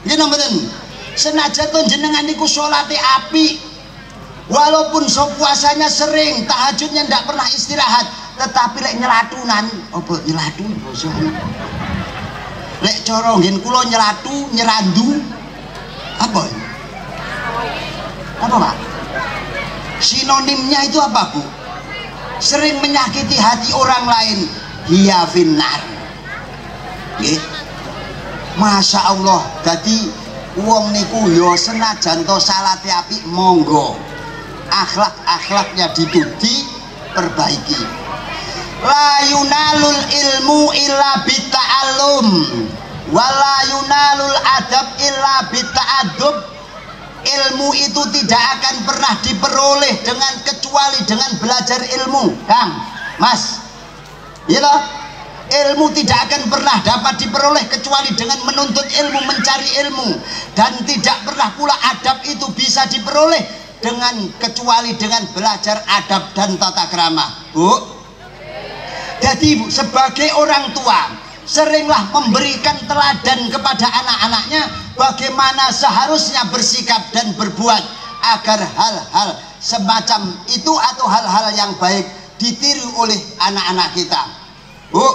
Nggih mboten. Senajan to jenengan niku salate apik, walaupun puasanya sering, tahajudnya ndak pernah istirahat, tetapi lek nyelatunan, apa nyelatu basa? Lek cara nggen kula nyelatu, nyerandu apa? Apa, Pak? Sinonimnya itu apa, Bu? Sering menyakiti hati orang lain, hiya finnar. Nggih. Masya Allah, dadi wong niku ya senajan to salate apik monggo. Akhlak-akhlaknya diperbaiki. La yunalul ilmu illa bita'allum wala yunalul adab illa bita'adub. Ilmu itu tidak akan pernah diperoleh kecuali dengan belajar ilmu, Kang, Mas. Ya toh? Ilmu tidak akan pernah dapat diperoleh kecuali dengan menuntut ilmu, mencari ilmu, dan tidak pernah pula adab itu bisa diperoleh kecuali dengan belajar adab dan tata krama, Bu. Jadi Bu, sebagai orang tua, seringlah memberikan teladan kepada anak-anaknya bagaimana seharusnya bersikap dan berbuat agar hal-hal semacam itu atau hal-hal yang baik ditiru oleh anak-anak kita. Bu,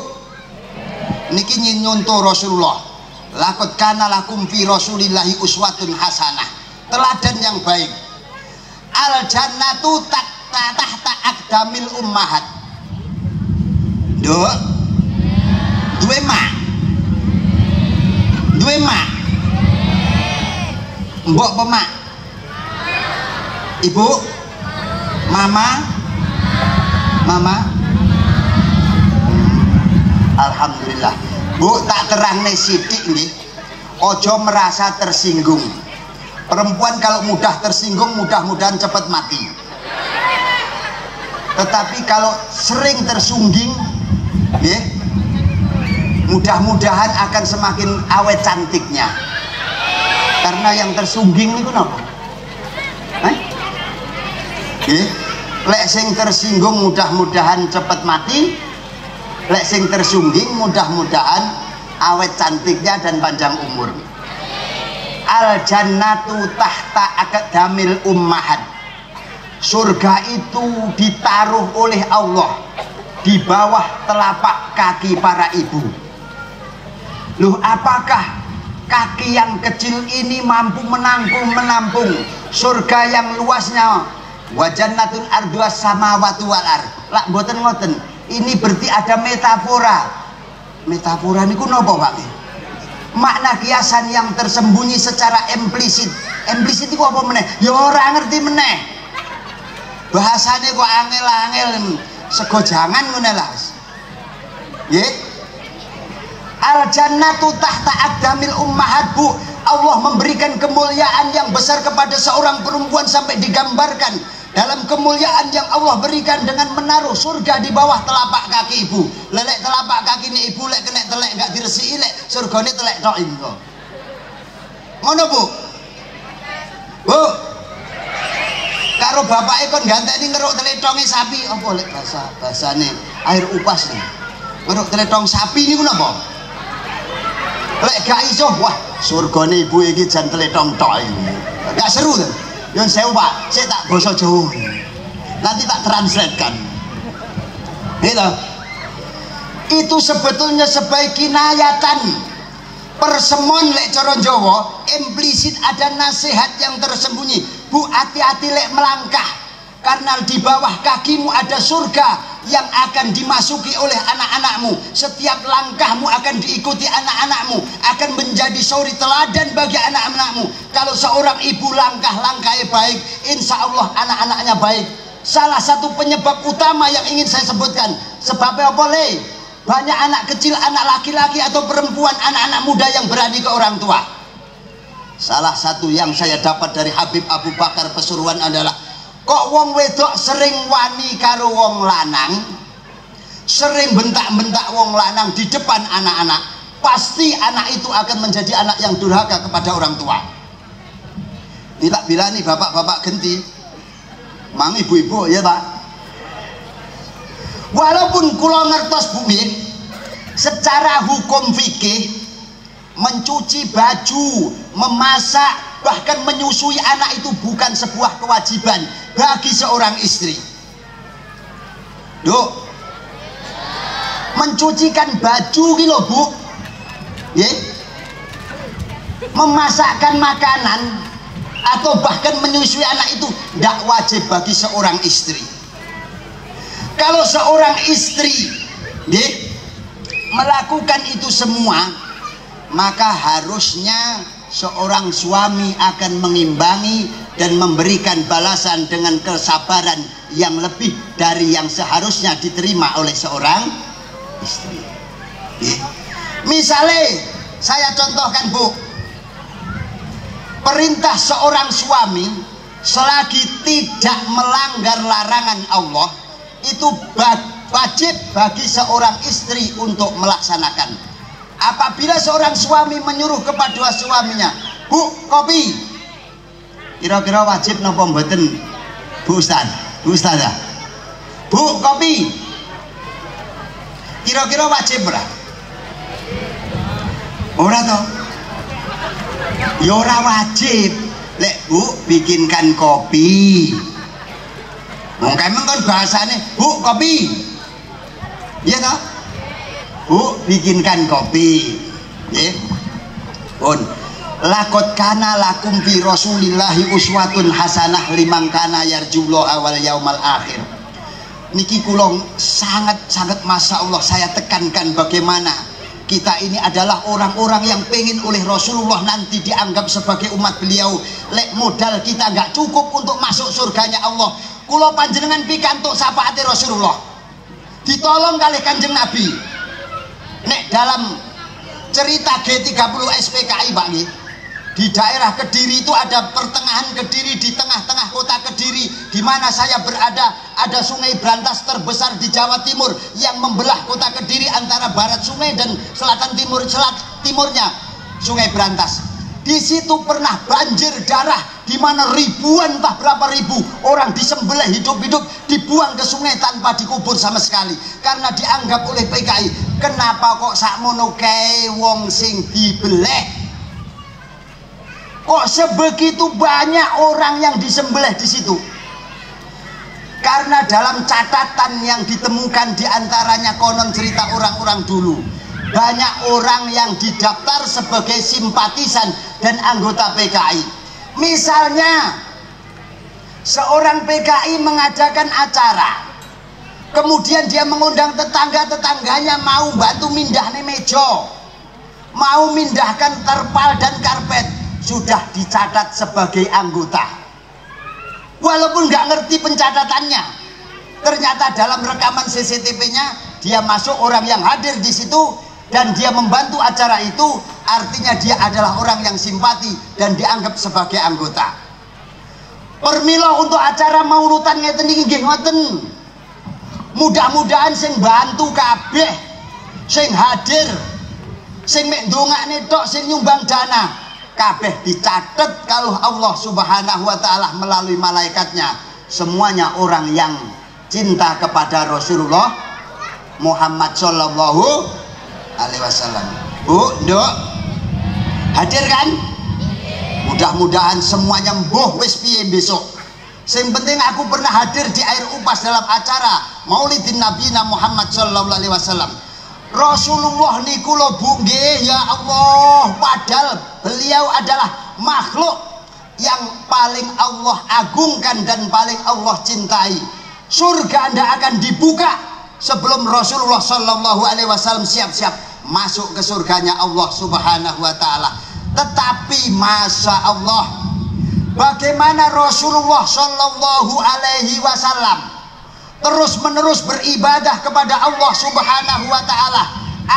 niki nyontoh Rasulullah, laqad kana lakum fi rasulillahi uswatun hasanah, teladan yang baik. Al jannatu tahta aqdamil ummahat. Duwe mak mbok pemak ibu mama alhamdulillah. Bu, tak terangne sithik nggih, ojo merasa tersinggung. Perempuan kalau mudah tersinggung mudah-mudahan cepat mati, tetapi kalau sering tersungging nggih, mudah-mudahan akan semakin awet cantiknya. Karena yang tersungging itu napa? Lek sing tersinggung mudah-mudahan cepat mati, lek sing tersungging mudah-mudahan awet cantiknya dan panjang umur. Al jannatu tahta aqdamil ummahat. Surga itu ditaruh oleh Allah di bawah telapak kaki para ibu. Loh, apakah kaki yang kecil ini mampu menampung surga yang luasnya wa jannatun arduas samawati wal ard? Lak mboten ngoten. Ini berarti ada metafora. Metafora niku napa, Pak? Makna kiasan yang tersembunyi secara implisit. Implisit itu apa meneh? Ya ora ngerti meneh. Bahasane kok angel-angel, sego jangan ngene lah. Nggih. Al jannatu tahta aqdamil ummahat, Bu. Allah memberikan kemuliaan yang besar kepada seorang perempuan sampai digambarkan dalam kemuliaan yang Allah berikan dengan menaruh surga di bawah telapak kaki ibu. Lelek telapak kaki ini ibu lek kena telek gak diresiki lek surgane telek tok iku. Ngono, Bu. Bu. karo bapake kon ganteni ngeruk tletonge sapi apa lek bahasane air upas nih. Ngeruk tletong sapi niku napa? Lek gak iso wah surgane ibu iki jan tletong tok iki. Gak seru to. Yon sewu Pak, saya tak basa Jawa. Nanti tak translate kan. Gitu. Itu sebetulnya sebagai kinayatan persemon lek cara Jawa, implisit ada nasihat yang tersembunyi. Bu, hati-hati lek melangkah, karena di bawah kakimu ada surga yang akan dimasuki oleh anak-anakmu. Setiap langkahmu akan diikuti anak-anakmu, akan menjadi suri teladan bagi anak-anakmu. Kalau seorang ibu langkahnya baik, insya Allah anak-anaknya baik. Salah satu penyebab utama yang ingin saya sebutkan, sebabnya apa le? Banyak anak kecil, anak laki-laki atau perempuan, anak-anak muda yang berani ke orang tua. Salah satu yang saya dapat dari Habib Abu Bakar Pasuruan adalah, kok wong wedok sering wani karo wong lanang, sering bentak-bentak wong lanang di depan anak-anak, pasti anak itu akan menjadi anak yang durhaka kepada orang tua. Ini tak bilang nih bapak-bapak genti, mang ibu-ibu ya Pak. Walaupun kula ngertos bumi, secara hukum fikih mencuci baju, memasak, bahkan menyusui anak itu bukan sebuah kewajiban bagi seorang istri. Duk, mencucikan baju gitu Bu, yeah. Memasakkan makanan atau bahkan menyusui anak itu tidak wajib bagi seorang istri. Kalau seorang istri yeah, melakukan itu semua, maka harusnya seorang suami akan mengimbangi dan memberikan balasan dengan kesabaran yang lebih dari yang seharusnya diterima oleh seorang istri. Misalnya saya contohkan Bu, perintah seorang suami selagi tidak melanggar larangan Allah itu wajib bagi seorang istri untuk melaksanakan. Apabila seorang suami menyuruh kepada suaminya, Bu, kopi, kira-kira wajib napa mboten Bu Ustaz? Bu Ustazah, Bu, kopi, kira-kira wajib ora? Ora toh? Ya ora wajib. Lek Bu bikinkan kopi, wong kemeng kan bahasane, Bu, kopi, iya toh? Bu, bikinkan kopi. Nggih. Pun lakot kana lakum fi Rasulillahi uswatun hasanah liman kana yarjullaha wal yaumal akhir. Niki kula sangat masya Allah saya tekankan bagaimana kita ini adalah orang-orang yang pengen oleh Rasulullah nanti dianggap sebagai umat beliau. Lek modal kita nggak cukup untuk masuk surganya Allah, kula panjenengan pikantuk syafaate Rasulullah, ditolong kali Kanjeng Nabi. Nek dalam cerita G30 SPKI Pak nggih, di daerah Kediri itu ada pertengahan Kediri, di tengah-tengah kota Kediri di mana saya berada ada Sungai Brantas terbesar di Jawa Timur yang membelah kota Kediri antara barat sungai dan selatan timurnya Sungai Brantas. Di situ pernah banjir darah di mana ribuan entah berapa ribu orang disembelih hidup-hidup dibuang ke sungai tanpa dikubur sama sekali karena dianggap oleh PKI, kenapa kok sakmono kae wong sing dibeleh? Kok sebegitu banyak orang yang disembelih di situ? Karena dalam catatan yang ditemukan diantaranya konon cerita orang-orang dulu, banyak orang yang didaftar sebagai simpatisan dan anggota PKI. Misalnya seorang PKI mengadakan acara, kemudian dia mengundang tetangga-tetangganya mau bantu mindahne meja, mau mindahkan terpal dan karpet, sudah dicatat sebagai anggota. Walaupun nggak ngerti pencatatannya, ternyata dalam rekaman CCTV-nya dia masuk orang yang hadir di situ dan dia membantu acara itu, artinya dia adalah orang yang simpati dan dianggap sebagai anggota. Permila untuk acara maurutan ngeten iki nggih ngoten. Mudah-mudahan sing bantu kabeh, sing hadir, sing mek ndongakne tok, sing nyumbang dana, kabeh dicatet kalau Allah Subhanahu wa taala melalui malaikatnya semuanya orang yang cinta kepada Rasulullah Muhammad Sallallahu Alaihi Wasallam. Bu, Nduk, hadir kan? Mudah-mudahan semuanya mbuh wis piye besok. Sing penting aku pernah hadir di air upas dalam acara Maulidin Nabi Muhammad Sallallahu Alaihi Wasallam. Rasulullah niku lho Bu nggih, ya Allah, padahal beliau adalah makhluk yang paling Allah agungkan dan paling Allah cintai. Surga Anda akan dibuka sebelum Rasulullah Sallallahu Alaihi Wasallam siap-siap masuk ke surganya Allah Subhanahu Wa Taala. Tetapi masya Allah, bagaimana Rasulullah Sallallahu Alaihi Wasallam terus menerus beribadah kepada Allah Subhanahu Wa Taala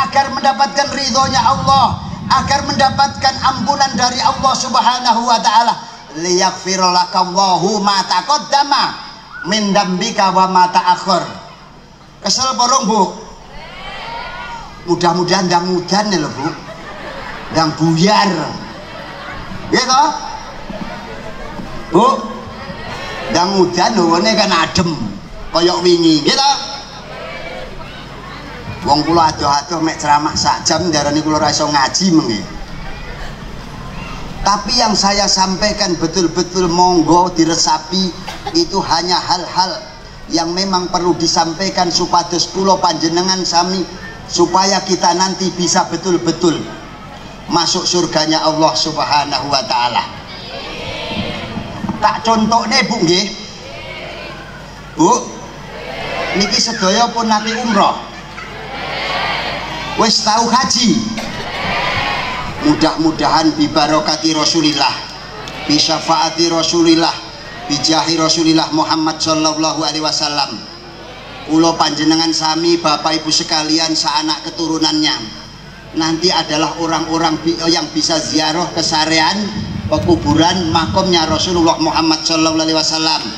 agar mendapatkan ridhonya Allah, agar mendapatkan ampunan dari Allah Subhanahu Wa Taala. Liyaghfirlakallahu ma taqaddama min dambika wa ma ta'akhir. Kesel porong Bu? Mudah-mudahan ndang udan lho Bu, ndang buyar gitu Bu, ndang udan lho kan adem koyok wingi gitu. Wong kula adoh-adoh mek ceramah sak jam darani kula ora iso ngaji mengke. Tapi yang saya sampaikan betul-betul monggo diresapi, itu hanya hal-hal yang memang perlu disampaikan supados kula panjenengan sami supaya kita nanti bisa betul-betul masuk surganya Allah Subhanahu Wa Taala. Tak contohnya Bu nggih. Bu, niki sedaya pun nanti umroh. Wis tahu haji. Mudah-mudahan bibarokati Rasulillah, bisyafaati Rasulillah, bijahi Rasulillah Muhammad Sallallahu Alaihi Wasallam. Kula panjenengan sami Bapak Ibu sekalian saanak keturunannya nanti adalah orang-orang yang bisa ziarah kesarean pekuburan makomnya Rasulullah Muhammad Sallallahu Alaihi Wasallam.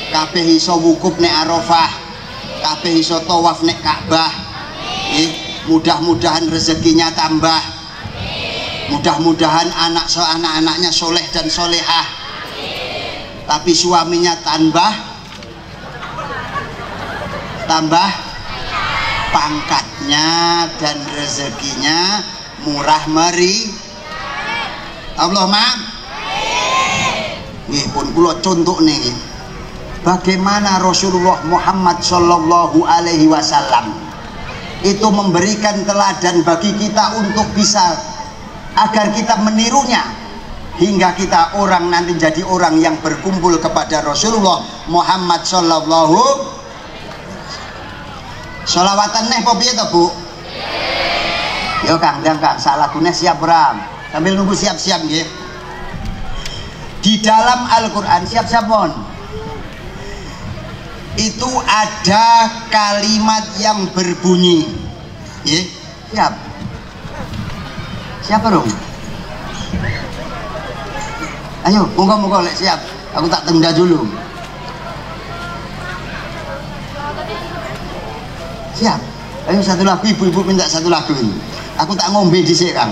Kabeh iso wukuf nek Arafah, kabeh iso tawaf nek Ka'bah. Mudah-mudahan rezekinya tambah, mudah-mudahan anak-anaknya soleh dan solehah, tapi suaminya tambah pangkatnya dan rezekinya murah meri. Allahumma nggih pun kula contoh niki bagaimana Rasulullah Muhammad Sallallahu Alaihi Wasallam itu memberikan teladan bagi kita untuk bisa agar kita menirunya hingga kita orang nanti jadi orang yang berkumpul kepada Rasulullah Muhammad Sallallahu. Sholawatan neh po piye to Bu? Yo Kang, Kang, sak lagune siap Bram. Sambil nunggu siap-siap nggih. Di dalam Al-Qur'an siap-siap mon. Itu ada kalimat yang berbunyi nggih. Siap. Siapa dong? Ayo, monggo lek siap. Aku tak tenda dulu. Siap. Ayo satu lagu, ibu-ibu minta satu lagu ini. Aku tak ngombe dhisik Kang.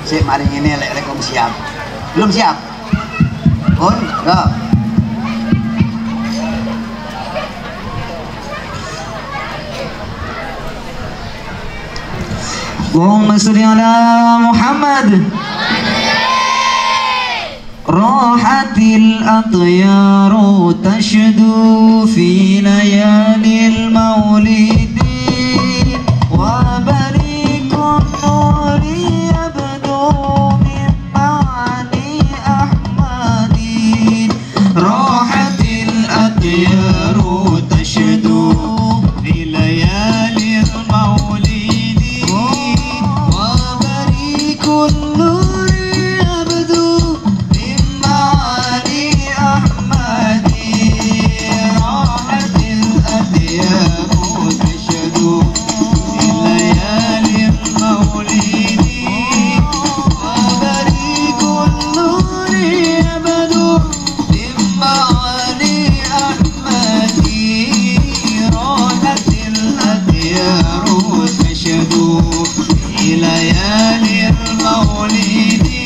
Sik mari ngene lek siap. Belum siap? Pun, enggak. Allahumma sholli ala Muhammad. Rahatil atyaru tashdu fi layalil maulidin wa barikun nuri yabdu min ma'ani ahmadin. Rahatil atyaru tashdu fi layalil maulidin wa barikun nuri yabdu ليالي المولد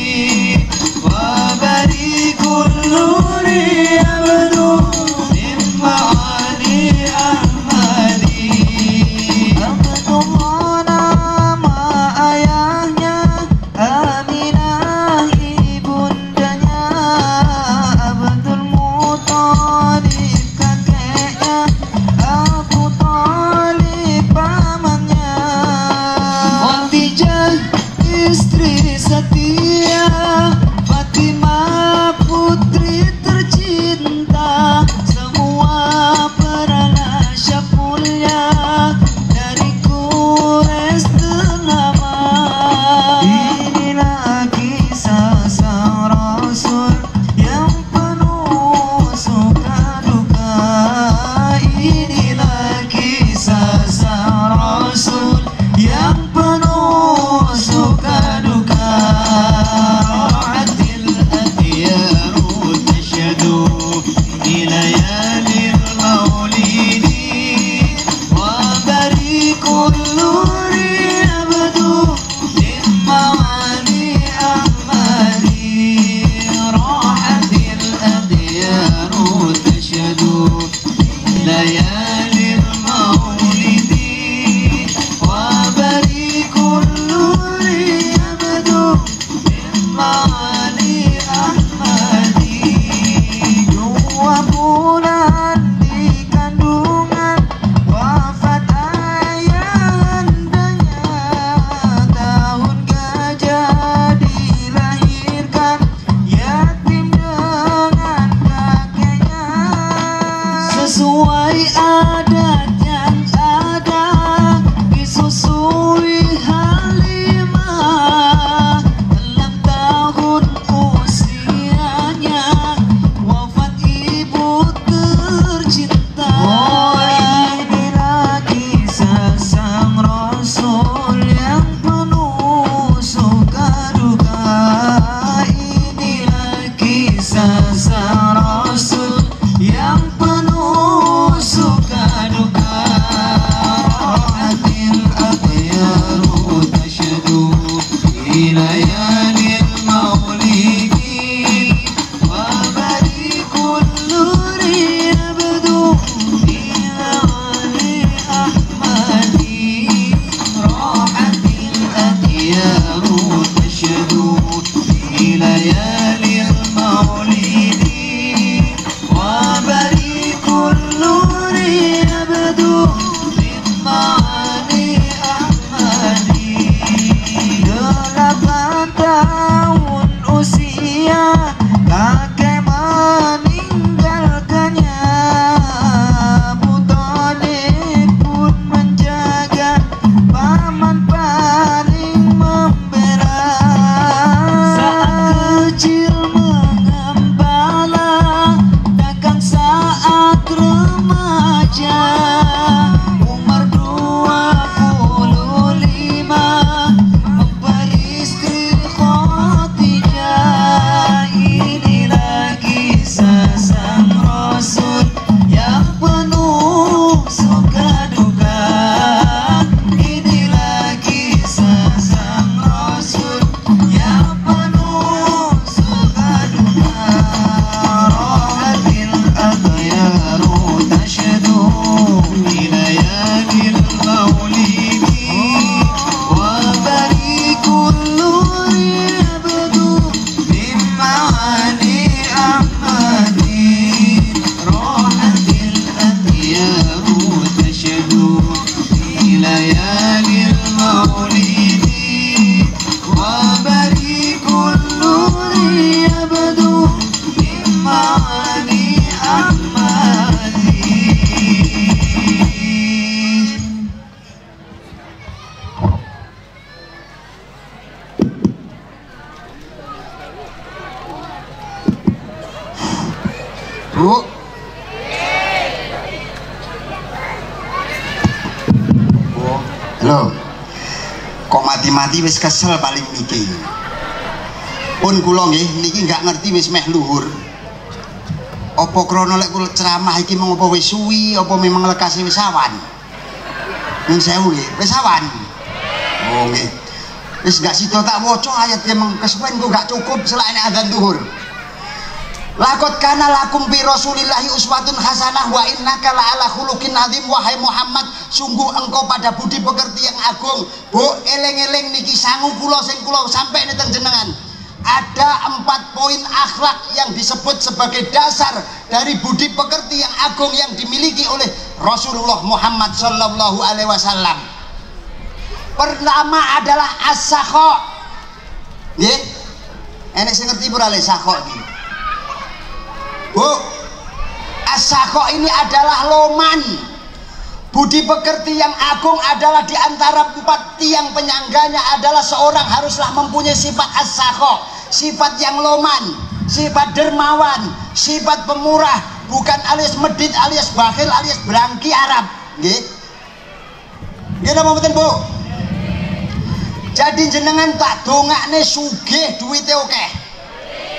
معاني أحمدي راحت الأديان تشهد ليالي المولد وبريق النور يبدو من معاني أحمدي dua bulan di kandungan wafat ayahandanya, tahun gajah dilahirkan yatim dengan kakeknya. Sesuai adat yang ada disusui Halimah, 6 tahun usianya wafat ibu tercinta. Oh, inilah kisah sang Rasul yang penuh suka duka. Inilah kisah sang Rasul yang penuh suka duka. Rahatil akhyaru tashadu fi layalil maulidi wa barikul nuri yabdu fi awali ahmadi. Rahatil akhyaru tashadu fi layalil maulidi wa barikul nuri yabdu min ma'ani ahmadi. 8 tahun usia kakek meninggalkannya, Abu Thalib pun menjaga, paman paling membela. Saat kecil mengembala, dagang saat remaja, umur 25 memperistri Khadijah. Inilah kisah sang Rasul yang penuh suka duka. Inilah kisah sang Rasul yang penuh suka duka. Rahatil akhyaru tashadu fi layalil maulidi wa barikul nuri yabdu min ma'ani ahmadi. Rahatil akhyaru tashadu fi layalil maulidi wa barikul nuri yabdu min ma'ani ahmadi. Bu, halo, kok mati-mati wis kesel paling niki. Pun kula nggih niki nggak ngerti wis meh luhur. Apa krana lek kula ceramah iki mung apa wis suwi, apa memang lekase wis awan? Nun sewu nggih, wis awan. Oh nggih. Wis gak sida tak waca ayat yang kesuwen kok gak cukup selain adzan zuhur. Laqad kana lakum fi Rasulillahi uswatun hasanah wa innaka la'ala khuluqin azim. Wahai Muhammad, sungguh engkau pada budi pekerti yang agung. Bu, eling-eling niki sangu kula sing kula sampai neten jenengan. Ada 4 poin akhlak yang disebut sebagai dasar dari budi pekerti yang agung yang dimiliki oleh Rasulullah Muhammad sallallahu alaihi wasallam. Pertama adalah as-sakha. Nggih. Enek sing ngerti ora le sakha iki? Bu, as-sakha ini adalah loman. Budi pekerti yang agung adalah di antara 4 tiang penyangganya adalah seorang haruslah mempunyai sifat as-sakha, sifat yang loman, sifat dermawan, sifat pemurah, bukan alias medit, alias bakhil, alias berangki Arab. Nggih. Nggih napa mboten, Bu? Jadi jenengan tak dongakne sugih duwite akeh.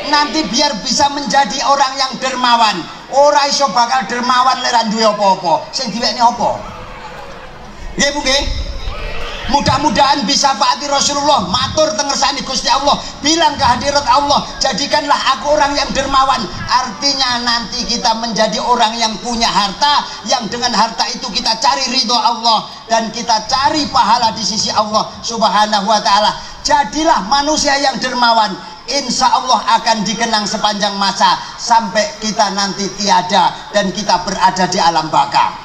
Nanti biar bisa menjadi orang yang dermawan. Ora iso bakal dermawan lek ra duwe apa-apa. Sing diwekne apa? Nggih Bu nggih. Mudah-mudahan bisa faati Rasulullah, matur tengersani Gusti Allah, bilang ke hadirat Allah, jadikanlah aku orang yang dermawan. Artinya nanti kita menjadi orang yang punya harta, yang dengan harta itu kita cari ridho Allah dan kita cari pahala di sisi Allah Subhanahu wa taala. Jadilah manusia yang dermawan, insya Allah akan dikenang sepanjang masa sampai kita nanti tiada dan kita berada di alam baka.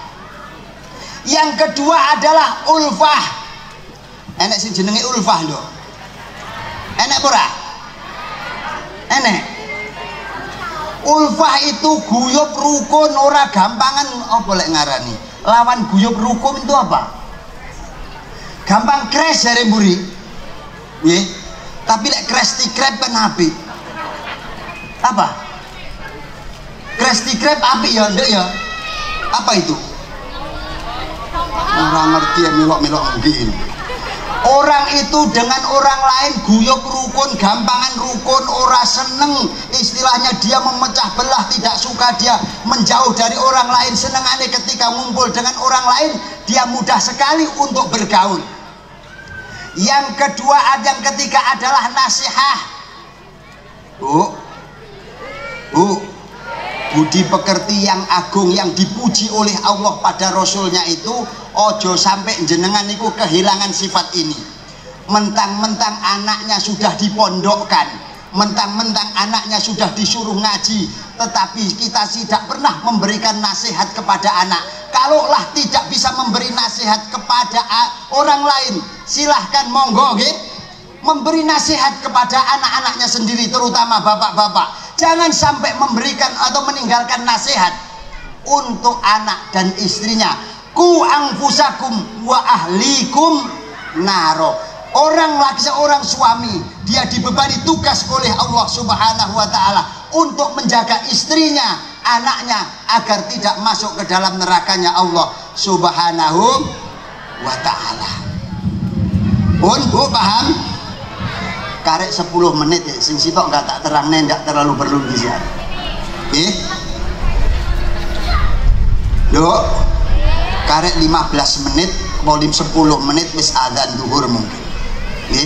Yang kedua adalah ulfah. Enek sing jenenge ulfah lho. Enek ora? Enek. Ulfah itu guyub rukun, ora gampangan apa lek ngarani. Lawan guyub rukun itu apa? Gampang crash jare mburi. Nggih. Tapi lek Krusty Krab kan apik. Apa? Krusty Krab apik ya, Nduk ya. Apa itu? Ora ngerti ya, milok-milok mungkin. Orang itu dengan orang lain guyub rukun, gampangan rukun, ora seneng, istilahnya dia memecah belah, tidak suka, dia menjauh dari orang lain. Senengane ketika ngumpul dengan orang lain, dia mudah sekali untuk bergaul. Yang kedua yang ketiga adalah nasihah. Budi pekerti yang agung yang dipuji oleh Allah pada Rasulnya itu, ojo sampai jenengan itu kehilangan sifat ini. Mentang-mentang anaknya sudah dipondokkan, mentang-mentang anaknya sudah disuruh ngaji, tetapi kita tidak pernah memberikan nasihat kepada anak. Kalaulah tidak bisa memberi nasihat kepada orang lain, silahkan monggo memberi nasihat kepada anak-anaknya sendiri, terutama bapak-bapak. Jangan sampai memberikan atau meninggalkan nasihat untuk anak dan istrinya. Ku anfusakum wa ahlikum naro. Orang laki, seorang suami, dia dibebani tugas oleh Allah Subhanahu wa taala untuk menjaga istrinya, anaknya agar tidak masuk ke dalam nerakanya Allah Subhanahu wa taala. Bu paham? Karek 10 menit ya, sing sitok enggak tak terangnya, enggak terlalu perlu bisa. Oke? Yuk, karek 15 menit, volume 10 menit wis adzan zuhur mungkin. Oke?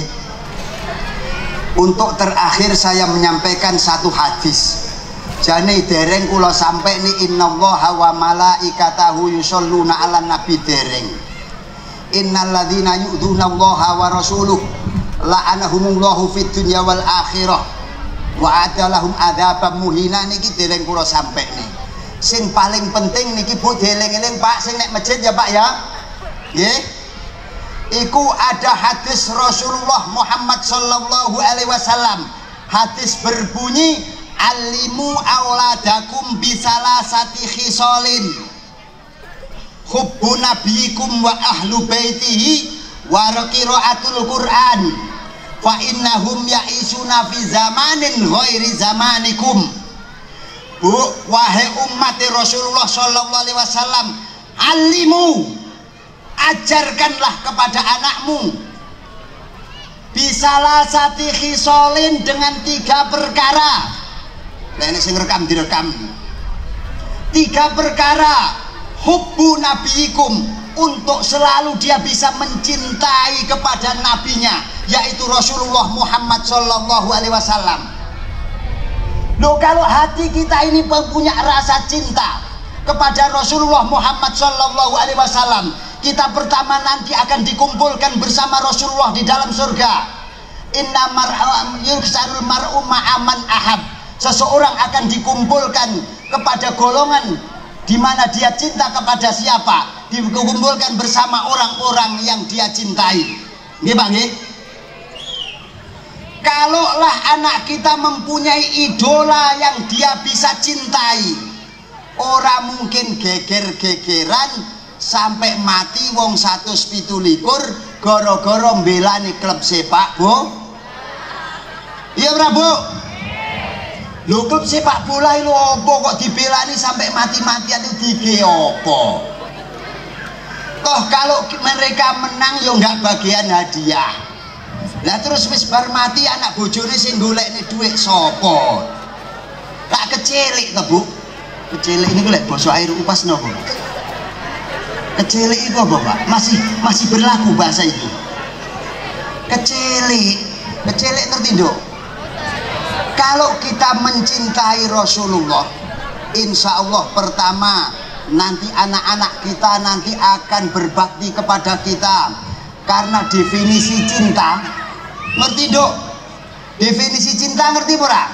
Untuk terakhir saya menyampaikan satu hadis. Jane dereng kula sampai ni innallaha wa malaikatahu yusholluna 'alan nabi dereng. Innalladzina yu'dzunallaha wa rasuluhu la'anahumullahu fid dunya wal akhirah wa adalahum adzabam muhina. Niki dereng kula sampai nih. Sing paling penting niki Bu dieling-eling Pak, sing nek masjid ya Pak ya. Nggih. Iku ada hadis Rasulullah Muhammad sallallahu alaihi wasallam. Hadis berbunyi alimu auladakum bisalasati khisalin. Hubbu nabiyikum wa ahlu baitihi wa qiraatul Qur'an fa innahum ya'isuna fi zamanin ghairi zamanikum. Bu, wahai umat Rasulullah sallallahu alaihi wasallam, alimu, ajarkanlah kepada anakmu bisalasati khisalin, dengan 3 perkara. Lah ini sing rekam direkam. 3 perkara. Hubbu nabiyikum, untuk selalu dia bisa mencintai kepada nabinya, yaitu Rasulullah Muhammad sallallahu alaihi wasallam. Loh, kalau hati kita ini punya rasa cinta kepada Rasulullah Muhammad sallallahu alaihi wasallam, kita pertama nanti akan dikumpulkan bersama Rasulullah di dalam surga. Inna yursarul mar'u ma'aman ahab. Seseorang akan dikumpulkan kepada golongan di mana dia cinta kepada siapa, dikumpulkan bersama orang-orang yang dia cintai. Nggih Pak nggih? Kalaulah anak kita mempunyai idola yang dia bisa cintai, ora mungkin geger-gegeran sampai mati wong 117 gara-gara mbelani klub sepak iya ora Bu? Lho, klub sepak bola itu apa kok dibelani sampai mati-matian, itu dige apa? Toh kalau mereka menang ya enggak bagian hadiah. Lah terus wis bar mati anak bojone sing golekne dhuwit sapa? Tak kecilik to Bu? Kecilik niku lek basa air upas napa? Kecilik itu apa Pak? Masih berlaku bahasa itu. Kecilik ngerti nduk? Kalau kita mencintai Rasulullah, insya Allah pertama nanti anak-anak kita nanti akan berbakti kepada kita, karena definisi cinta ngerti nduk? Definisi cinta ngerti ora?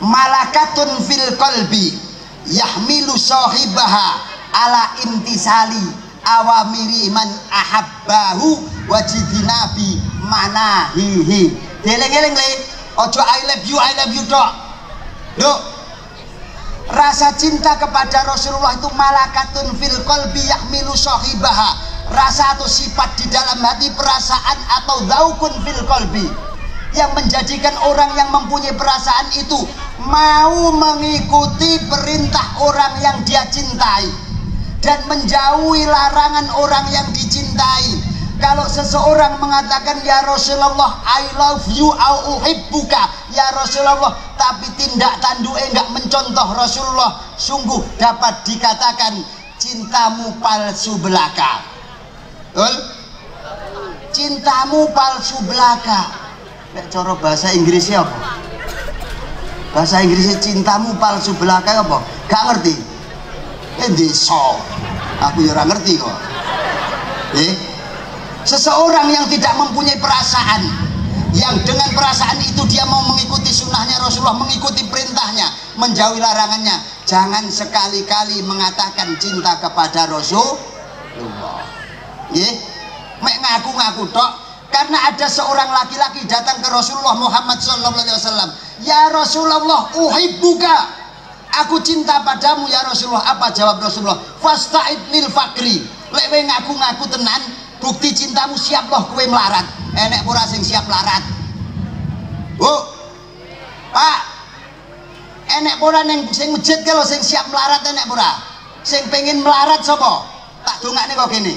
Malakatun fil qalbi yahmilu sahibaha ala imtisali awamiri man ahabbahu wajidinabi manahihi. Deleng-eleng le, ojo I love you tok. Loh, rasa cinta kepada Rasulullah itu malakatun fil qalbi yahmilu sahibaha, rasa atau sifat di dalam hati, perasaan atau zaukun fil qalbi, yang menjadikan orang yang mempunyai perasaan itu mau mengikuti perintah orang yang dia cintai dan menjauhi larangan orang yang dicintai. Kalau seseorang mengatakan ya Rasulullah I love you au uhibbuka ya Rasulullah, tapi tindak tanduknya enggak mencontoh Rasulullah, sungguh dapat dikatakan cintamu palsu belaka. Betul? Cintamu palsu belaka. Nek cara bahasa Inggrisnya apa? Bahasa Inggrisnya cintamu palsu belaka apa? Gak ngerti. Desa. Aku ya ora ngerti kok. Seseorang yang tidak mempunyai perasaan, yang dengan perasaan itu dia mau mengikuti sunnahnya Rasulullah, mengikuti perintahnya, menjauhi larangannya, jangan sekali-kali mengatakan cinta kepada Rasulullah. Mek ngaku-ngaku tok. Karena ada seorang laki-laki datang ke Rasulullah Muhammad SAW, ya Rasulullah uhibbuka, aku cinta padamu ya Rasulullah. Apa jawab Rasulullah? Fasta'id lil fakri, lewe ngaku-ngaku tenan, bukti cintamu siap loh kue melarat. Enek pura sing siap melarat? Bu, Pak, enek pura neng sing masjid kalau sing siap melarat, enek pura sing pengen melarat sopo? Tak dongakne kok gini.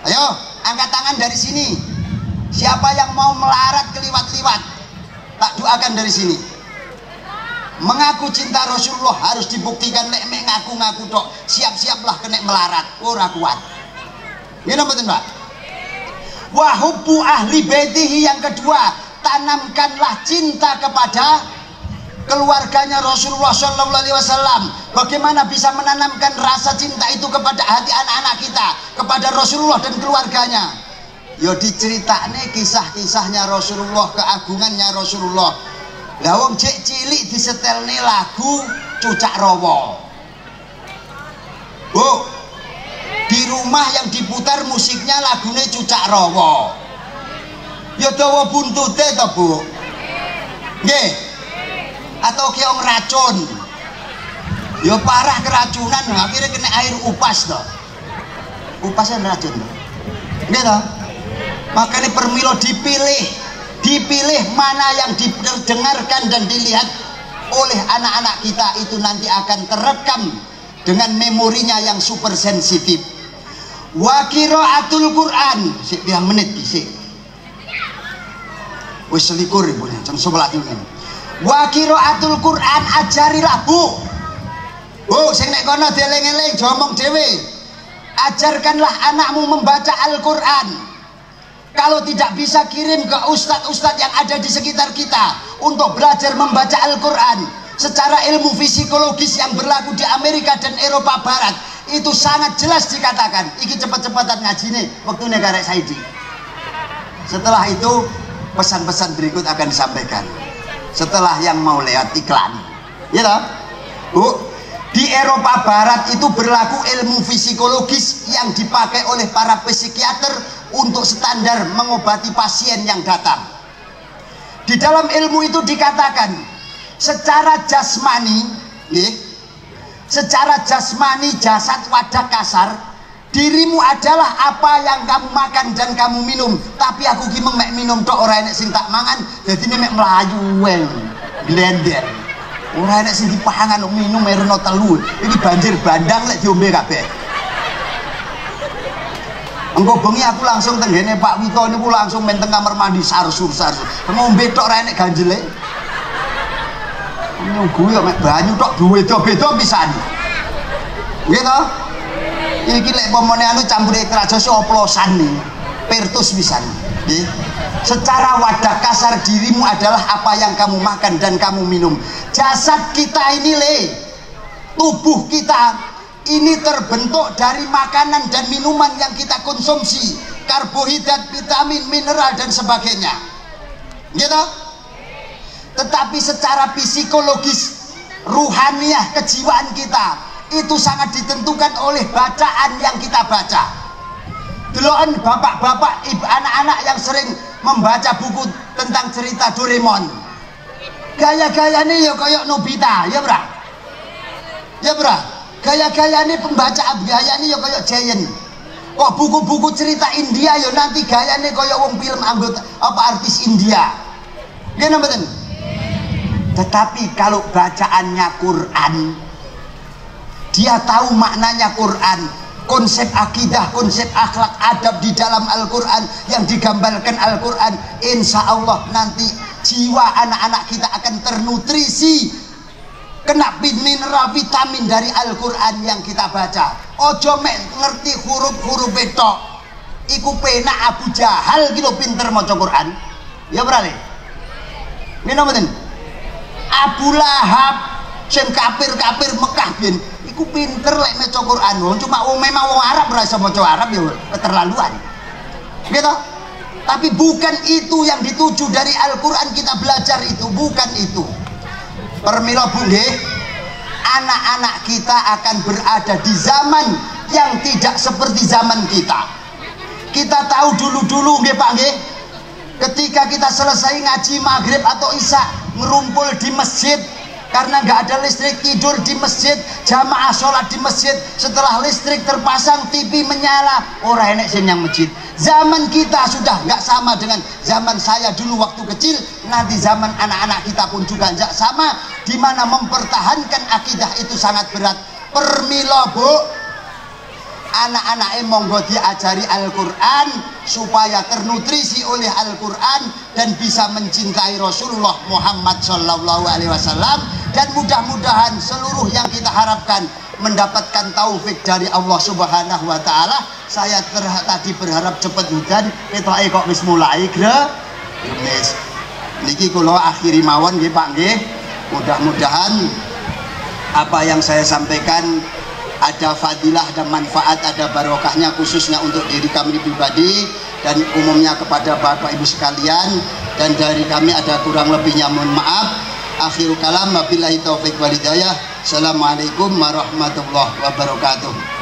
Ayo angkat tangan dari sini. Siapa yang mau melarat keliwat-liwat, tak doakan dari sini. Mengaku cinta Rasulullah harus dibuktikan. Lek mek ngaku-ngaku tok, siap-siaplah kena melarat, ora kuat. Ini betul Pak. Wa hubbu ahli baitihi, yang kedua, tanamkanlah cinta kepada keluarganya Rasulullah SAW. Bagaimana bisa menanamkan rasa cinta itu kepada hati anak-anak kita, kepada Rasulullah dan keluarganya? Ya diceritane kisah-kisahnya Rasulullah, keagungannya Rasulullah. Lah wong cek cilik disetelne lagu Cucak Rawa. Bu, di rumah yang diputar musiknya lagunya Cucak Rawa. Ya dawa buntute to, Bu? Nggih. Atau keong racun, ya parah keracunan, akhirnya kena air upas toh. Upasnya racun toh, gitu. Makanya permilo dipilih mana yang didengarkan dan dilihat oleh anak-anak kita, itu nanti akan terekam dengan memorinya yang super sensitif. Wa qiraatul Quran, sik biang menit sik. Wis selikur ibu nih, jam 11 ini. Wa qiraatul Quran, ajarilah Bu. Bu sing nek kono dieling-eling jomong dhewe. Ajarkanlah anakmu membaca Al-Qur'an. Kalau tidak bisa, kirim ke ustadz-ustadz yang ada di sekitar kita untuk belajar membaca Al-Qur'an. Secara ilmu psikologis yang berlaku di Amerika dan Eropa Barat, itu sangat jelas dikatakan, iki cepet-cepetan ngaji nih waktunya karek Saidi. Setelah itu pesan-pesan berikut akan disampaikan setelah yang mau lewat iklan, ya toh? Bu, di Eropa Barat itu berlaku ilmu psikologis yang dipakai oleh para psikiater untuk standar mengobati pasien yang datang. Di dalam ilmu itu dikatakan, secara jasmani, secara jasmani, jasad wadah kasar, dirimu adalah apa yang kamu makan dan kamu minum. Tapi aku ki mek minum tok, ora enek sing tak mangan, dadi mek melayu wel blender. Ora enek sing dipangan minum mereno telu. Iki banjir bandang lek diombe kabeh. Engko bengi aku langsung tenggene Pak Wito niku langsung men teng kamar mandi sarsur-sarsur. Ngombe tok ora enek ganjele. Nyunggu ya mek banyu tok beda-beda pisan. Nggih to? Iki lek pomone anu campure krajas oplosan nih. pertus pisan. Secara wadah kasar dirimu adalah apa yang kamu makan dan kamu minum. Jasad kita ini tubuh kita ini terbentuk dari makanan dan minuman yang kita konsumsi, karbohidrat, vitamin, mineral dan sebagainya, gitu. Tetapi secara psikologis, ruhaniah, kejiwaan kita itu sangat ditentukan oleh bacaan yang kita baca. Deloken bapak-bapak, ibu, anak-anak yang sering membaca buku tentang cerita Doraemon, gaya-gayanya ya kayak Nobita, ya bra, ya bra, gaya-gayanya pembaca gayanya ya kayak Giant. Kok buku-buku cerita India ya nanti gayanya kayak wong film anggota apa artis India, gimana betul? Tetapi kalau bacaannya Quran, dia tahu maknanya Quran, konsep akidah, konsep akhlak, adab di dalam Al-Quran yang digambarkan Al-Quran, insya Allah nanti jiwa anak-anak kita akan ternutrisi, kena mineral, vitamin dari Al-Quran yang kita baca. Ojo mek ngerti huruf-huruf betok iku penak Abu Jahal gitu pinter maca Quran, ya berarti ini namanya Abu Lahab sing kafir-kafir Mekah bin iku pinter lek maca Quran. Cuma memang wong Arab ora iso maca Arab ya keterlaluan, gitu. Tapi bukan itu yang dituju dari Al-Quran kita belajar, itu bukan itu. Permila Bu nggih, anak-anak kita akan berada di zaman yang tidak seperti zaman kita. Kita tahu dulu-dulu nggih Pak nggih, ketika kita selesai ngaji maghrib atau isya ngerumpul di masjid karena nggak ada listrik, tidur di masjid, jamaah sholat di masjid. Setelah listrik terpasang, TV menyala, orang enek sing yang masjid. Zaman kita sudah nggak sama dengan zaman saya dulu waktu kecil. Nanti zaman anak-anak kita pun juga nggak sama, di mana mempertahankan akidah itu sangat berat. Permilo Bu, anak-anak monggo diajari Al-Quran supaya ternutrisi oleh Al-Quran dan bisa mencintai Rasulullah Muhammad SAW, dan mudah-mudahan seluruh yang kita harapkan mendapatkan taufik dari Allah Subhanahu wa Ta'ala. Saya tadi berharap cepat hujan, ketoke kok wis mulai gremes. Niki kula akhiri mawon nggih Pak nggih. Mudah-mudahan apa yang saya sampaikan ada fadilah dan manfaat, ada barokahnya khususnya untuk diri kami pribadi dan umumnya kepada Bapak Ibu sekalian, dan dari kami ada kurang lebihnya mohon maaf. Akhirul kalam, wabillahi taufik wal hidayah. Assalamualaikum warahmatullahi wabarakatuh.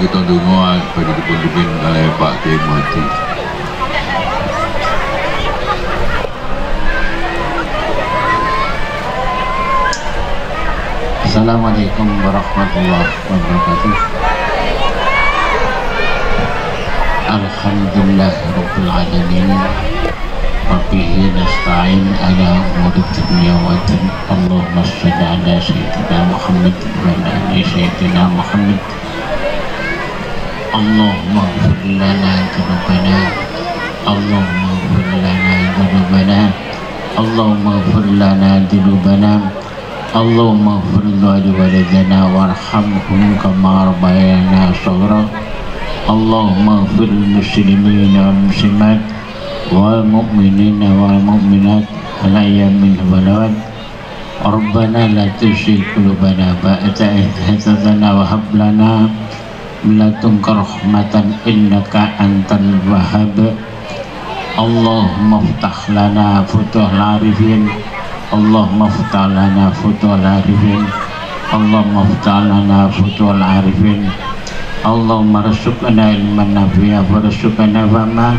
Kita dengar pada dipun-dipun oleh Pak Kiai Muhyiddin. Assalamualaikum warahmatullahi wabarakatuh. Alhamdulillah rabbil alamin. Wabihi nasta'in ala umuri dunya wa din. Allahumma shalli ala sayyidina Muhammad wa ala ali sayyidina Muhammad. Allahumma ighfir lana dzunubana, Allahumma ighfir lana dzunubana, Allahumma ighfir lana dzunubana, Allahumma ighfir liwalidayna warhamhum kama rabbayana shaghra. Allahumma ighfir lil muslimina wal muslimat wal mu'minina wal mu'minat wal ayyamin wal amwat. Rabbana la tuzigh qulubana ba'da idh hadaytana wa hab lana ladunka rahmatan innaka antal wahhab. Allahumma ftah lana futuhal arifin, Allahumma ftah lana futuhal arifin, Allahumma ftah lana futuhal arifin. Allahumma rasuqna ilman nafi'a warzuqna fahma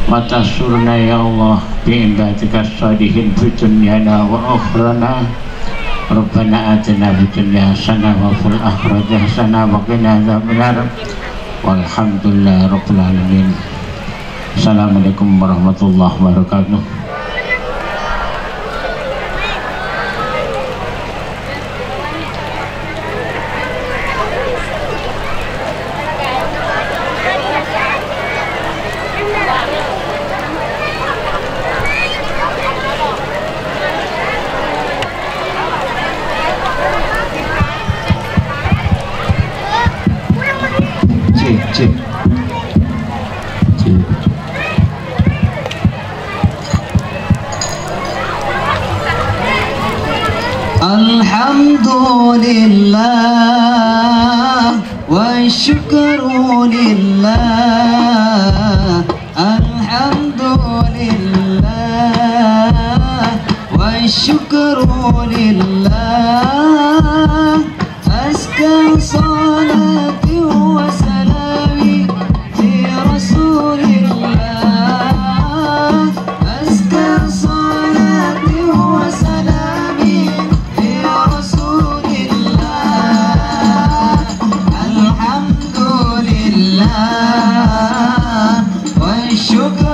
wa tasurna ya Allah bi'ibadika salihin fi dunyana wa akhrana. Rabbana atina fid dunya hasanah wa fil akhirati hasanah wa qina adzabannar. Walhamdulillahi rabbil alamin. Assalamualaikum warahmatullahi wabarakatuh. Cik. Alhamdulillah wa syukru lillah. Alhamdulillah wa syukru lillah. Azka salati wa salami fi rasulillah. Azka salati wa salami fi rasulillah. Alhamdulillah wa syukru